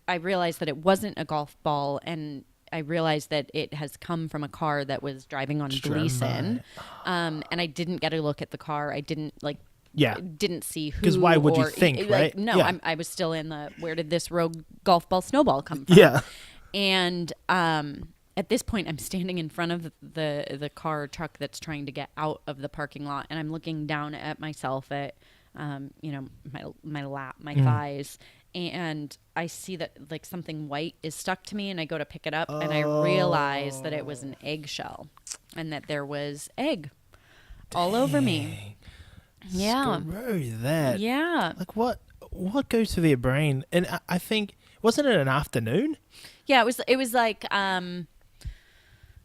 [SPEAKER 2] I realized that it wasn't a golf ball, and I realized that it has come from a car that was driving on Gleason. And I didn't get a look at the car. I didn't didn't see who.
[SPEAKER 1] Because why would you think, right?
[SPEAKER 2] No, I was still in the, where did this rogue golf ball snowball come from?
[SPEAKER 1] Yeah.
[SPEAKER 2] And at this point, I'm standing in front of the car truck that's trying to get out of the parking lot, and I'm looking down at myself at my lap, my thighs, and I see that like something white is stuck to me, and I go to pick it up, and I realize that it was an eggshell, and that there was egg all over me. Yeah.
[SPEAKER 1] Screw that.
[SPEAKER 2] Yeah.
[SPEAKER 1] Like what goes through their brain? And I think, wasn't it an afternoon?
[SPEAKER 2] Yeah, it was like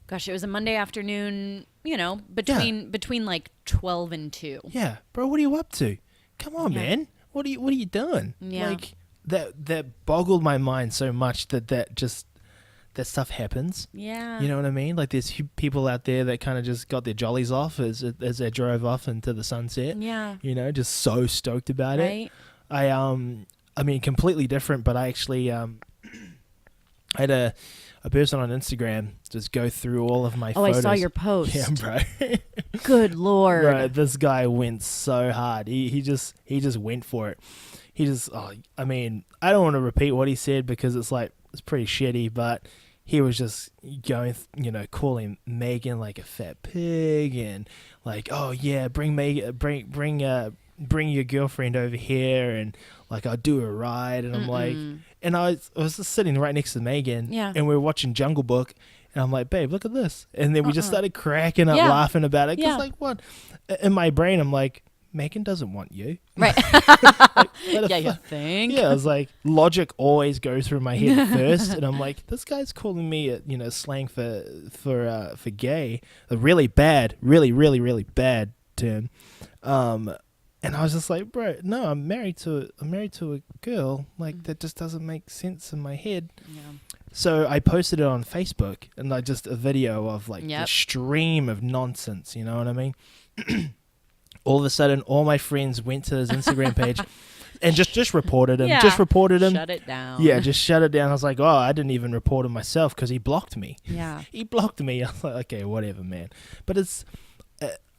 [SPEAKER 2] gosh, it was a Monday afternoon, between like 12 and 2.
[SPEAKER 1] Yeah. Bro, what are you up to? Come on, man. What are you doing?
[SPEAKER 2] Yeah.
[SPEAKER 1] Like that boggled my mind so much that stuff happens.
[SPEAKER 2] Yeah.
[SPEAKER 1] You know what I mean? Like there's people out there that kind of just got their jollies off as they drove off into the sunset.
[SPEAKER 2] Yeah.
[SPEAKER 1] Just so stoked about it. I mean, completely different, but I actually I had a person on Instagram just go through all of my photos.
[SPEAKER 2] I saw your post.
[SPEAKER 1] Yeah, bro.
[SPEAKER 2] Good Lord.
[SPEAKER 1] Bro, this guy went so hard. He just went for it. He just, I mean, I don't want to repeat what he said because it's pretty shitty, but he was just going, calling Megan like a fat pig and like, oh yeah, bring your girlfriend over here and like I'll do a ride. And I'm like, and I was just sitting right next to Megan, and we were watching Jungle Book, and I'm like, babe, look at this. And then we just started cracking up, laughing about it. Cause like what? In my brain, I'm like, Megan doesn't want you.
[SPEAKER 2] Right.
[SPEAKER 1] You think? Yeah, I was like, logic always goes through my head first, and I'm like, this guy's calling me, slang for gay, a really bad, really, really, really bad term. And I was just like, bro, no, I'm married to a girl. Like that just doesn't make sense in my head. Yeah. So I posted it on Facebook, and a video of like the stream of nonsense. You know what I mean? All of a sudden, all my friends went to his Instagram page and just reported him. Yeah. Just reported him.
[SPEAKER 2] Shut it down.
[SPEAKER 1] Yeah, just shut it down. I was like, oh, I didn't even report him myself because he blocked me.
[SPEAKER 2] Yeah.
[SPEAKER 1] He blocked me. I was like, okay, whatever, man. But it's,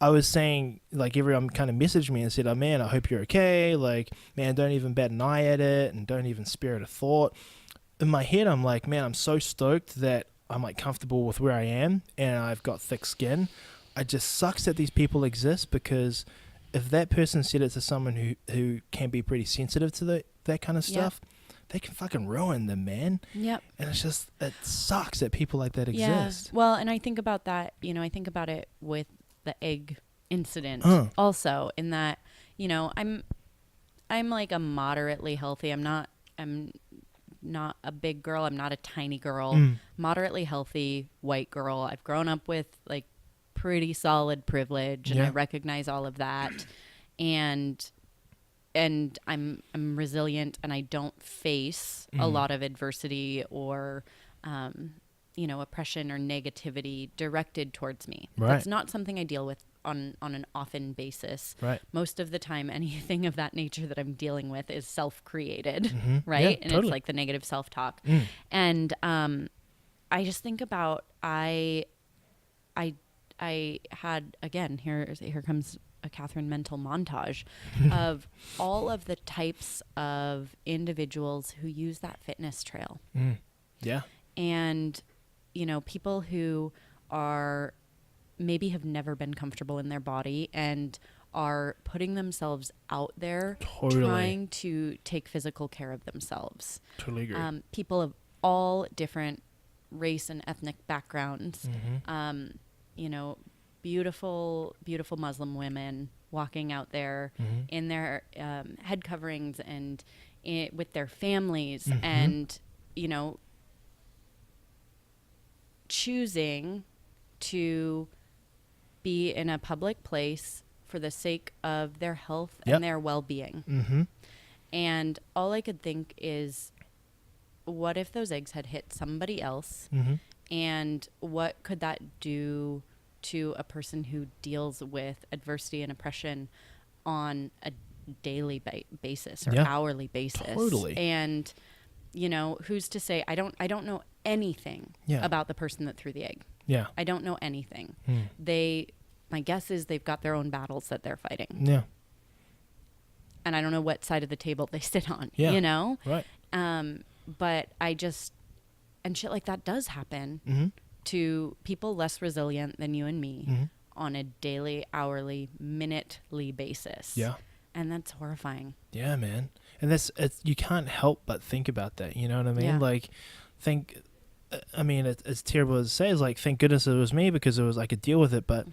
[SPEAKER 1] I was saying, like, everyone kind of messaged me and said, oh, man, I hope you're okay. Like, man, don't even bat an eye at it and don't even spare it a thought. In my head, I'm like, man, I'm so stoked that I'm, like, comfortable with where I am and I've got thick skin. It just sucks that these people exist because if that person said it to someone who can be pretty sensitive to that kind of stuff, they can fucking ruin them, man.
[SPEAKER 2] Yep. And
[SPEAKER 1] it's just, it sucks that people like that exist.
[SPEAKER 2] Well, and I think about that, I think about it with the egg incident also, in that, I'm like a moderately healthy, I'm not a big girl. I'm not a tiny girl. Moderately healthy white girl. I've grown up with like pretty solid privilege, and I recognize all of that. And I'm resilient, and I don't face a lot of adversity or oppression or negativity directed towards me.
[SPEAKER 1] Right.
[SPEAKER 2] That's not something I deal with on an often basis.
[SPEAKER 1] Right.
[SPEAKER 2] Most of the time, anything of that nature that I'm dealing with is self-created, right?
[SPEAKER 1] Yeah,
[SPEAKER 2] and
[SPEAKER 1] totally.
[SPEAKER 2] it's like the negative self-talk. And I just think about I had, again, here comes a Kathryn mental montage of all of the types of individuals who use that fitness trail.
[SPEAKER 1] Yeah.
[SPEAKER 2] And, people who are maybe have never been comfortable in their body and are putting themselves out there, trying to take physical care of themselves.
[SPEAKER 1] Totally agree.
[SPEAKER 2] People of all different race and ethnic backgrounds, beautiful, beautiful Muslim women walking out there in their head coverings and with their families and, choosing to be in a public place for the sake of their health and their well-being. And all I could think is, what if those eggs had hit somebody else? And what could that do to a person who deals with adversity and oppression on a daily basis or hourly basis?
[SPEAKER 1] Totally.
[SPEAKER 2] And who's to say? I don't know anything about the person that threw the egg.
[SPEAKER 1] Yeah.
[SPEAKER 2] I don't know anything. My guess is they've got their own battles that they're fighting.
[SPEAKER 1] Yeah.
[SPEAKER 2] And I don't know what side of the table they sit on,
[SPEAKER 1] Right.
[SPEAKER 2] But and shit like that does happen to people less resilient than you and me on a daily, hourly, minutely basis.
[SPEAKER 1] Yeah.
[SPEAKER 2] And that's horrifying.
[SPEAKER 1] Yeah, man. And you can't help but think about that. You know what I mean?
[SPEAKER 2] Yeah.
[SPEAKER 1] Like, it's terrible as it say, it's like, thank goodness it was me, because I could deal with it. But,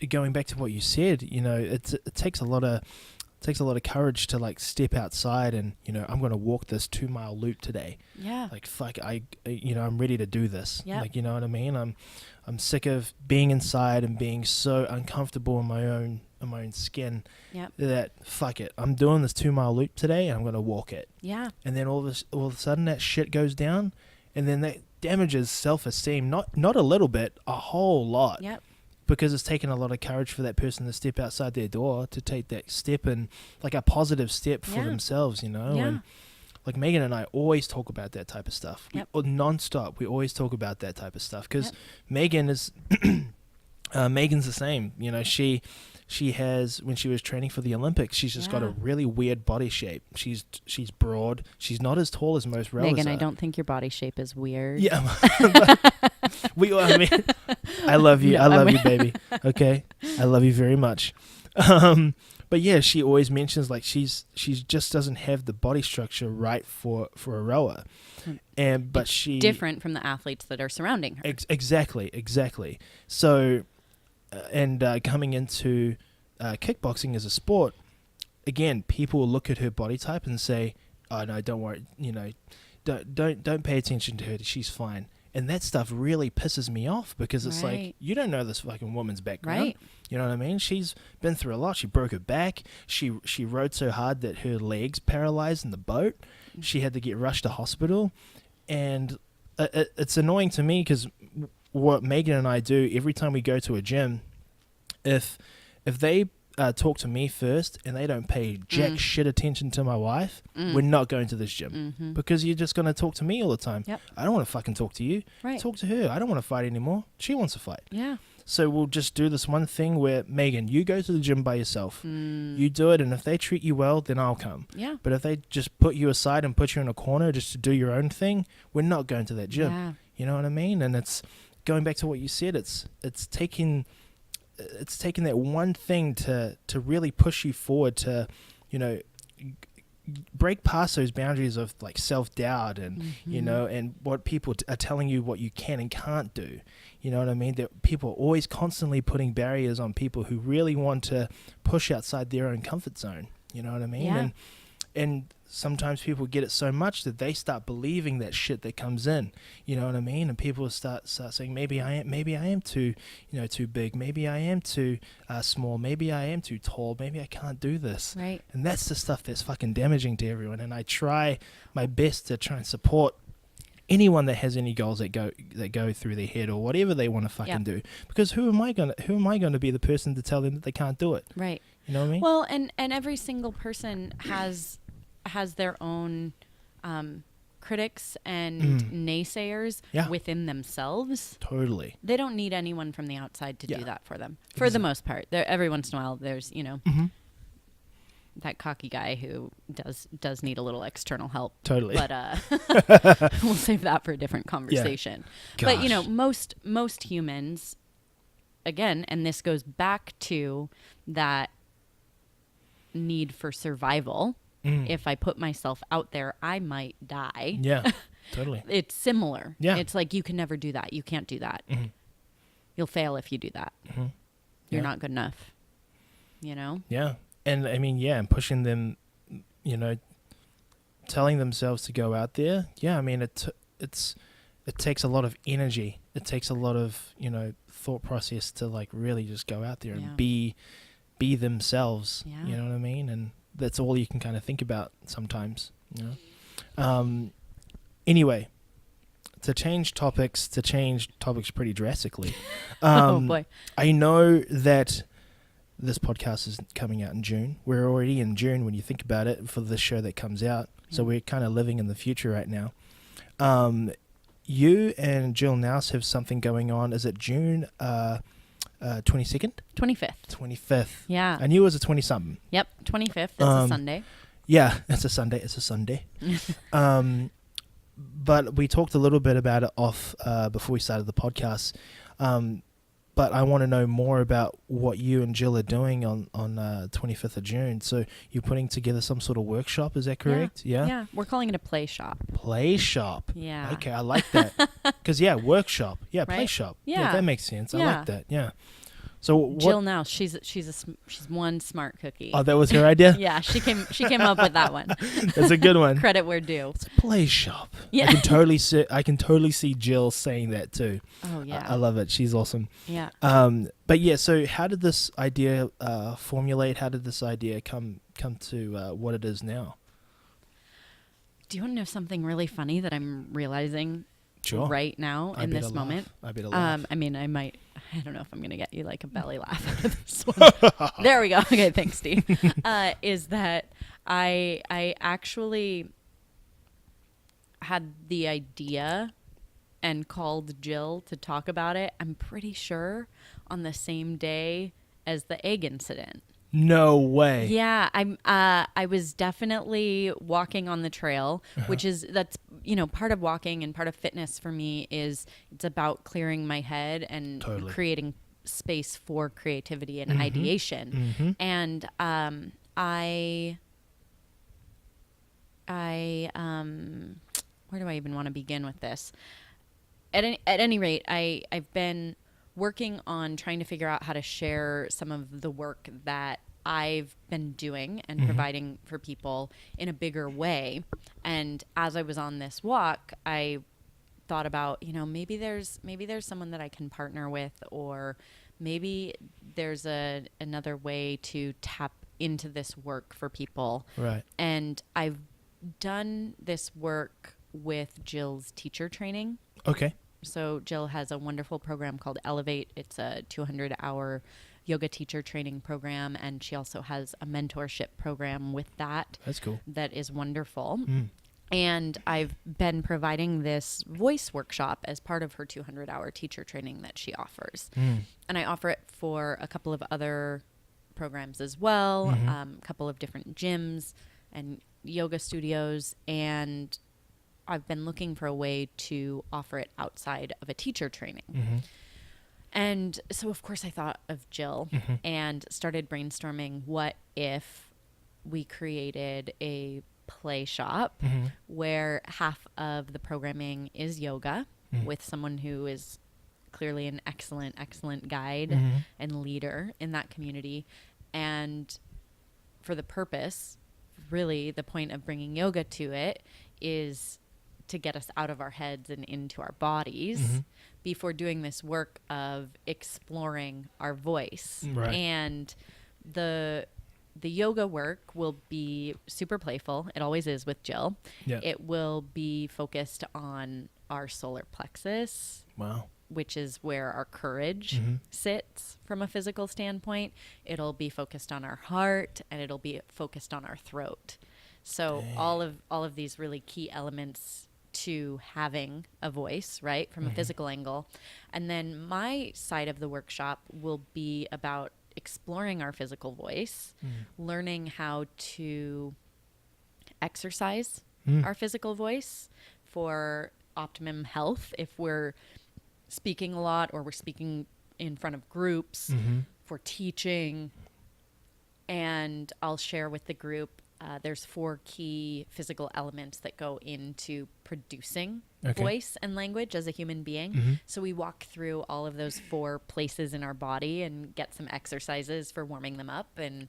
[SPEAKER 1] going back to what you said, it takes a lot of courage to like step outside and, I'm going to walk this 2-mile loop today.
[SPEAKER 2] Yeah.
[SPEAKER 1] Like, fuck, I'm ready to do this.
[SPEAKER 2] Yep.
[SPEAKER 1] Like, you know what I mean? I'm sick of being inside and being so uncomfortable in my own skin.
[SPEAKER 2] Yep.
[SPEAKER 1] That fuck it, I'm doing this 2-mile loop today and I'm going to walk it.
[SPEAKER 2] Yeah.
[SPEAKER 1] And then all of a sudden that shit goes down, and then that damages self-esteem, not a little bit, a whole lot.
[SPEAKER 2] Yep.
[SPEAKER 1] Because it's taken a lot of courage for that person to step outside their door, to take that step, and like a positive step for themselves,
[SPEAKER 2] Yeah.
[SPEAKER 1] And like Megan and I always talk about that type of stuff.
[SPEAKER 2] Yep.
[SPEAKER 1] Non-stop. We always talk about that type of stuff, because Megan is Megan's the same. She has, when she was training for the Olympics, she's just got a really weird body shape. She's broad. She's not as tall as most rowers
[SPEAKER 2] Megan,
[SPEAKER 1] are.
[SPEAKER 2] I don't think your body shape is weird.
[SPEAKER 1] Yeah. I love you.
[SPEAKER 2] No,
[SPEAKER 1] I love you, baby. Okay. I love you very much. But yeah, she always mentions like she's just doesn't have the body structure right for a rower. But she
[SPEAKER 2] different from the athletes that are surrounding her.
[SPEAKER 1] Exactly. So, coming into kickboxing as a sport, again, people will look at her body type and say, "Oh no, don't worry. Don't pay attention to her. She's fine." And that stuff really pisses me off, because it's like, you don't know this fucking woman's background.
[SPEAKER 2] Right.
[SPEAKER 1] You know what I mean? She's been through a lot. She broke her back. She rode so hard that her legs paralyzed in the boat. She had to get rushed to hospital. And it's annoying to me, because what Megan and I do every time we go to a gym, if they talk to me first and they don't pay jack shit attention to my wife, we're not going to this gym, because you're just going to talk to me all the time.
[SPEAKER 2] Yep.
[SPEAKER 1] I don't want to fucking talk to you.
[SPEAKER 2] Right.
[SPEAKER 1] Talk to her. I don't want to fight anymore. She wants to fight.
[SPEAKER 2] Yeah.
[SPEAKER 1] So we'll just do this one thing where, Megan, you go to the gym by yourself. You do it, and if they treat you well, then I'll come.
[SPEAKER 2] Yeah.
[SPEAKER 1] But if they just put you aside and put you in a corner just to do your own thing, we're not going to that gym.
[SPEAKER 2] Yeah.
[SPEAKER 1] You know what I mean? And it's going back to what you said. It's taking that one thing to really push you forward to, break past those boundaries of like self-doubt and, and what people are telling you what you can and can't do. You know what I mean? That people are always constantly putting barriers on people who really want to push outside their own comfort zone. You know what I mean?
[SPEAKER 2] Yeah.
[SPEAKER 1] And sometimes people get it so much that they start believing that shit that comes in. You know what I mean? And people start saying, maybe I am too, too big. Maybe I am too small. Maybe I am too tall. Maybe I can't do this.
[SPEAKER 2] Right.
[SPEAKER 1] And that's the stuff that's fucking damaging to everyone. And I try my best to try and support anyone that has any goals that go through their head or whatever they want to fucking do. Because who am I gonna be the person to tell them that they can't do it?
[SPEAKER 2] Right.
[SPEAKER 1] You know what I mean?
[SPEAKER 2] Well, and every single person has their own critics and naysayers within themselves.
[SPEAKER 1] Totally.
[SPEAKER 2] They don't need anyone from the outside to do that for them. For the most part. Every once in a while there's, that cocky guy who does need a little external help.
[SPEAKER 1] Totally.
[SPEAKER 2] But we'll save that for a different conversation.
[SPEAKER 1] Yeah.
[SPEAKER 2] But most humans, again, and this goes back to that need for survival. If I put myself out there, I might die.
[SPEAKER 1] Yeah, totally.
[SPEAKER 2] It's similar.
[SPEAKER 1] Yeah.
[SPEAKER 2] It's like, you can never do that. You can't do that. You'll fail if you do that. You're not good enough.
[SPEAKER 1] Yeah. And I mean, and pushing them, telling themselves to go out there. Yeah, I mean, it takes a lot of energy. It takes a lot of, thought process to like really just go out there and be themselves.
[SPEAKER 2] Yeah.
[SPEAKER 1] You know what I mean? And that's all you can kind of think about sometimes, Anyway, to change topics pretty drastically.
[SPEAKER 2] Oh boy.
[SPEAKER 1] I know that this podcast is coming out in June. We're already in June when you think about it for the show that comes out. Yeah. So we're kind of living in the future right now. You and Jill Nouse have something going on. Is it June 22nd?
[SPEAKER 2] 25th.
[SPEAKER 1] 25th.
[SPEAKER 2] Yeah.
[SPEAKER 1] I knew it was a 20-something.
[SPEAKER 2] Yep, 25th. It's a Sunday.
[SPEAKER 1] Yeah, it's a Sunday. But we talked a little bit about it off before we started the podcast. But I want to know more about what you and Jill are doing on 25th of June. So you're putting together some sort of workshop, is that correct? Yeah?
[SPEAKER 2] Yeah, we're calling it a play shop.
[SPEAKER 1] Play shop.
[SPEAKER 2] Yeah.
[SPEAKER 1] Okay, I like that. Because, workshop. Yeah, play shop. Yeah, that makes sense. I like that, yeah. So
[SPEAKER 2] Jill now, she's one smart cookie.
[SPEAKER 1] Oh, that was her idea?
[SPEAKER 2] Yeah, she came up with that one.
[SPEAKER 1] That's a good one.
[SPEAKER 2] Credit where due.
[SPEAKER 1] It's a play shop. Yeah. I can totally see Jill saying that too.
[SPEAKER 2] Oh yeah.
[SPEAKER 1] I love it. She's awesome.
[SPEAKER 2] Yeah.
[SPEAKER 1] But yeah, so how did this idea formulate? How did this idea come to what it is now?
[SPEAKER 2] Do you want to know something really funny that I'm realizing right now in this moment?
[SPEAKER 1] I better laugh.
[SPEAKER 2] I mean, I don't know if I'm going to get you like a belly laugh out of this one. There we go. Okay, thanks, Steve. Is that I actually had the idea and called Jill to talk about it, I'm pretty sure, on the same day as the egg incident.
[SPEAKER 1] No way.
[SPEAKER 2] Yeah, I was definitely walking on the trail, that's part of walking and part of fitness for me is it's about clearing my head and creating space for creativity and ideation. And I where do I even want to begin with this? At any rate, I've been working on trying to figure out how to share some of the work that I've been doing and providing for people in a bigger way. And as I was on this walk, I thought about, maybe there's someone that I can partner with, or maybe there's another way to tap into this work for people.
[SPEAKER 1] Right.
[SPEAKER 2] And I've done this work with Jill's teacher training.
[SPEAKER 1] Okay.
[SPEAKER 2] So Jill has a wonderful program called Elevate. It's a 200-hour yoga teacher training program, and she also has a mentorship program with that.
[SPEAKER 1] That's cool.
[SPEAKER 2] That is wonderful. And I've been providing this voice workshop as part of her 200-hour teacher training that she offers. And I offer it for a couple of other programs as well, a couple of different gyms and yoga studios, and I've been looking for a way to offer it outside of a teacher training. And so, of course, I thought of Jill and started brainstorming what if we created a play shop where half of the programming is yoga with someone who is clearly an excellent guide and leader in that community. And for the purpose, really the point of bringing yoga to it is to get us out of our heads and into our bodies before doing this work of exploring our voice.
[SPEAKER 1] Right.
[SPEAKER 2] And the yoga work will be super playful. It always is with Jill.
[SPEAKER 1] Yeah.
[SPEAKER 2] It will be focused on our solar plexus.
[SPEAKER 1] Wow.
[SPEAKER 2] Which is where our courage sits from a physical standpoint. It'll be focused on our heart, and it'll be focused on our throat. So all of these really key elements to having a voice, right, from a physical angle. And then my side of the workshop will be about exploring our physical voice, learning how to exercise our physical voice for optimum health. If we're speaking a lot or we're speaking in front of groups, for teaching, and I'll share with the group, there's 4 key physical elements that go into producing voice and language as a human being. So we walk through all of those 4 places in our body and get some exercises for warming them up and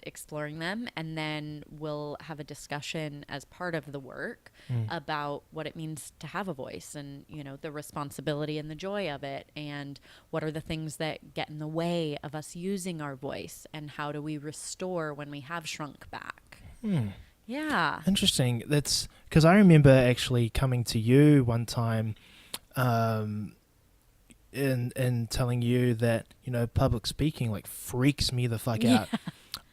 [SPEAKER 2] exploring them. And then we'll have a discussion as part of the work about what it means to have a voice and, you know, the responsibility and the joy of it, and what are the things that get in the way of us using our voice, and how do we restore when we have shrunk back. Yeah.
[SPEAKER 1] Interesting. That's because I remember actually coming to you one time and telling you that, you know, public speaking like freaks me the fuck out.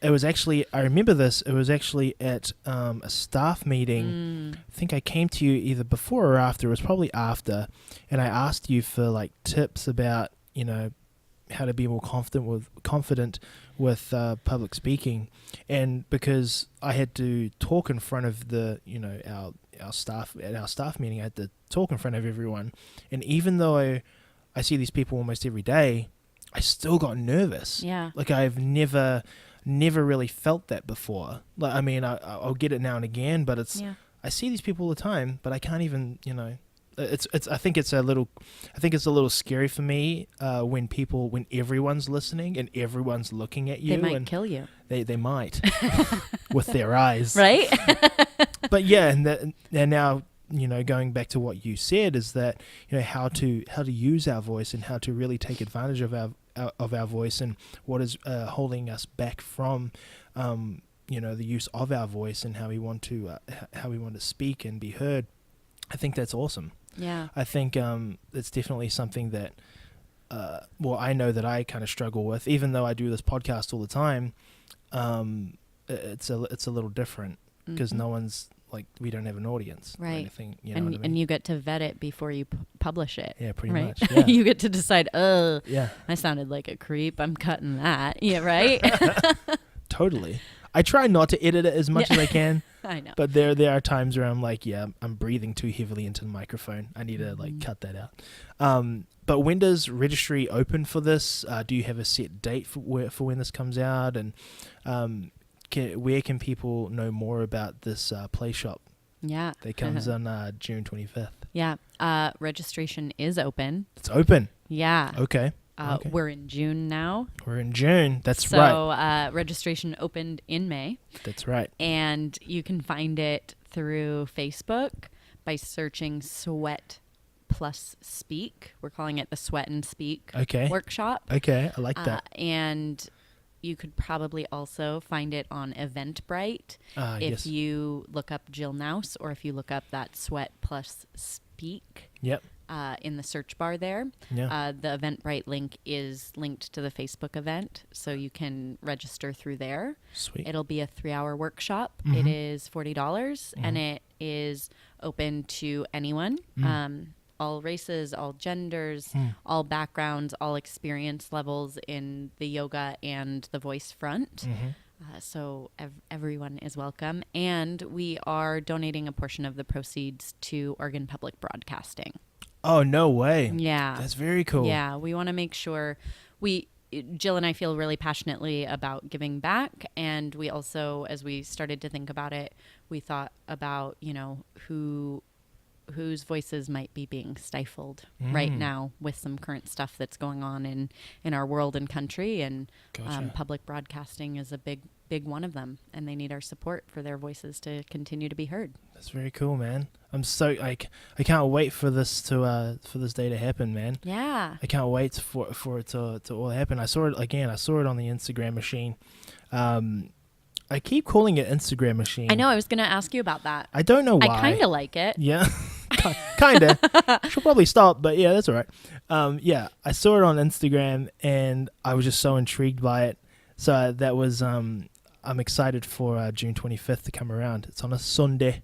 [SPEAKER 1] It was actually, I remember this, it was actually at a staff meeting. I think I came to you either before or after. It was probably after. And I asked you for like tips about, you know, how to be more confident with public speaking. And because I had to talk in front of the, you know, our staff at our staff meeting, I had to talk in front of everyone. And even though I see these people almost every day, I still got nervous.
[SPEAKER 2] Yeah.
[SPEAKER 1] Like I've never really felt that before. Like, I mean, I'll get it now and again, but I see these people all the time, but I can't even, you know, I think it's a little scary for me when everyone's listening and everyone's looking at you.
[SPEAKER 2] They might
[SPEAKER 1] and
[SPEAKER 2] kill you.
[SPEAKER 1] They might with their eyes,
[SPEAKER 2] right?
[SPEAKER 1] But yeah, and now, you know, going back to what you said, is that, you know, how to use our voice and how to really take advantage of our voice, and what is holding us back from you know, the use of our voice, and how we want to speak and be heard. I think that's awesome.
[SPEAKER 2] Yeah.
[SPEAKER 1] I think it's definitely something that, I know that I kind of struggle with, even though I do this podcast all the time. It's a little different because no one's like, we don't have an audience,
[SPEAKER 2] right?
[SPEAKER 1] Or anything, you know what I mean?
[SPEAKER 2] And you get to vet it before you publish it.
[SPEAKER 1] Yeah, pretty
[SPEAKER 2] right?
[SPEAKER 1] much. Yeah.
[SPEAKER 2] You get to decide.
[SPEAKER 1] Yeah,
[SPEAKER 2] I sounded like a creep. I'm cutting that. Yeah, right.
[SPEAKER 1] Totally. I try not to edit it as much as I can.
[SPEAKER 2] I know.
[SPEAKER 1] But there are times where I'm like, yeah, I'm breathing too heavily into the microphone. I need to like cut that out. But when does registry open for this? Do you have a set date for when this comes out? And where can people know more about this play shop?
[SPEAKER 2] Yeah.
[SPEAKER 1] That comes on June 25th.
[SPEAKER 2] Yeah. Registration is open.
[SPEAKER 1] It's open?
[SPEAKER 2] Yeah.
[SPEAKER 1] Okay.
[SPEAKER 2] We're in June now.
[SPEAKER 1] We're in June. That's
[SPEAKER 2] right.
[SPEAKER 1] right.
[SPEAKER 2] So registration opened in May.
[SPEAKER 1] That's right.
[SPEAKER 2] And you can find it through Facebook by searching Sweat Plus Speak. We're calling it the Sweat and Speak workshop.
[SPEAKER 1] Okay, I like that.
[SPEAKER 2] And you could probably also find it on Eventbrite if you look up Jill Nouse, or if you look up that Sweat Plus Speak.
[SPEAKER 1] Yep.
[SPEAKER 2] In the search bar there.
[SPEAKER 1] Yeah.
[SPEAKER 2] The Eventbrite link is linked to the Facebook event, so you can register through there.
[SPEAKER 1] Sweet.
[SPEAKER 2] It'll be a 3-hour workshop. It is $40, and it is open to anyone, all races, all genders, all backgrounds, all experience levels in the yoga and the voice front. So everyone is welcome. And we are donating a portion of the proceeds to Oregon Public Broadcasting.
[SPEAKER 1] Oh, no way.
[SPEAKER 2] Yeah.
[SPEAKER 1] That's very cool.
[SPEAKER 2] Yeah. We want to make sure Jill and I feel really passionately about giving back. And we also, as we started to think about it, we thought about, you know, who whose voices might be being stifled right now with some current stuff that's going on in our world and country. And public broadcasting is a big one of them, and they need our support for their voices to continue to be heard.
[SPEAKER 1] That's very cool, man. I'm so I can't wait for this to for this day to happen, man.
[SPEAKER 2] Yeah,
[SPEAKER 1] I can't wait for it to all happen. I saw it again. I saw it on the Instagram machine. I keep calling it Instagram machine.
[SPEAKER 2] I know. I was going to ask you about that.
[SPEAKER 1] I don't know why.
[SPEAKER 2] I kind of like it.
[SPEAKER 1] Yeah, kind of. Should probably stop, but yeah, that's all right. Yeah, I saw it on Instagram, and I was just so intrigued by it. So that was I'm excited for June 25th to come around. It's on a Sunday.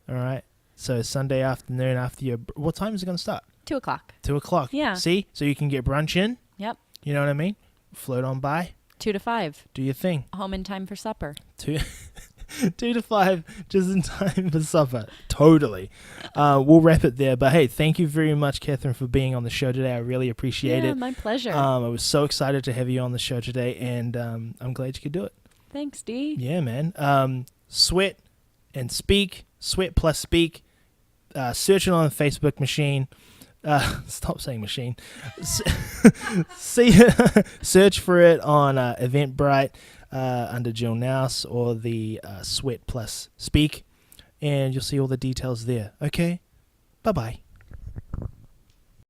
[SPEAKER 1] All right. So Sunday afternoon after your... What time is it going to start?
[SPEAKER 2] 2 o'clock.
[SPEAKER 1] 2 o'clock.
[SPEAKER 2] Yeah.
[SPEAKER 1] See? So you can get brunch in.
[SPEAKER 2] Yep.
[SPEAKER 1] You know what I mean? Float on by.
[SPEAKER 2] 2 to 5.
[SPEAKER 1] Do your thing.
[SPEAKER 2] Home in time for supper.
[SPEAKER 1] 2 to 5, just in time for supper. Totally. We'll wrap it there. But hey, thank you very much, Kathryn, for being on the show today. I really appreciate it.
[SPEAKER 2] Yeah, my pleasure.
[SPEAKER 1] I was so excited to have you on the show today, and I'm glad you could do it.
[SPEAKER 2] Thanks, Dee.
[SPEAKER 1] Yeah, man. Sweat and Speak. Sweat plus Speak. Search it on the Facebook machine. Stop saying machine. Search for it on Eventbrite under Jill Nouse or the Sweat plus Speak, and you'll see all the details there. Okay? Bye-bye.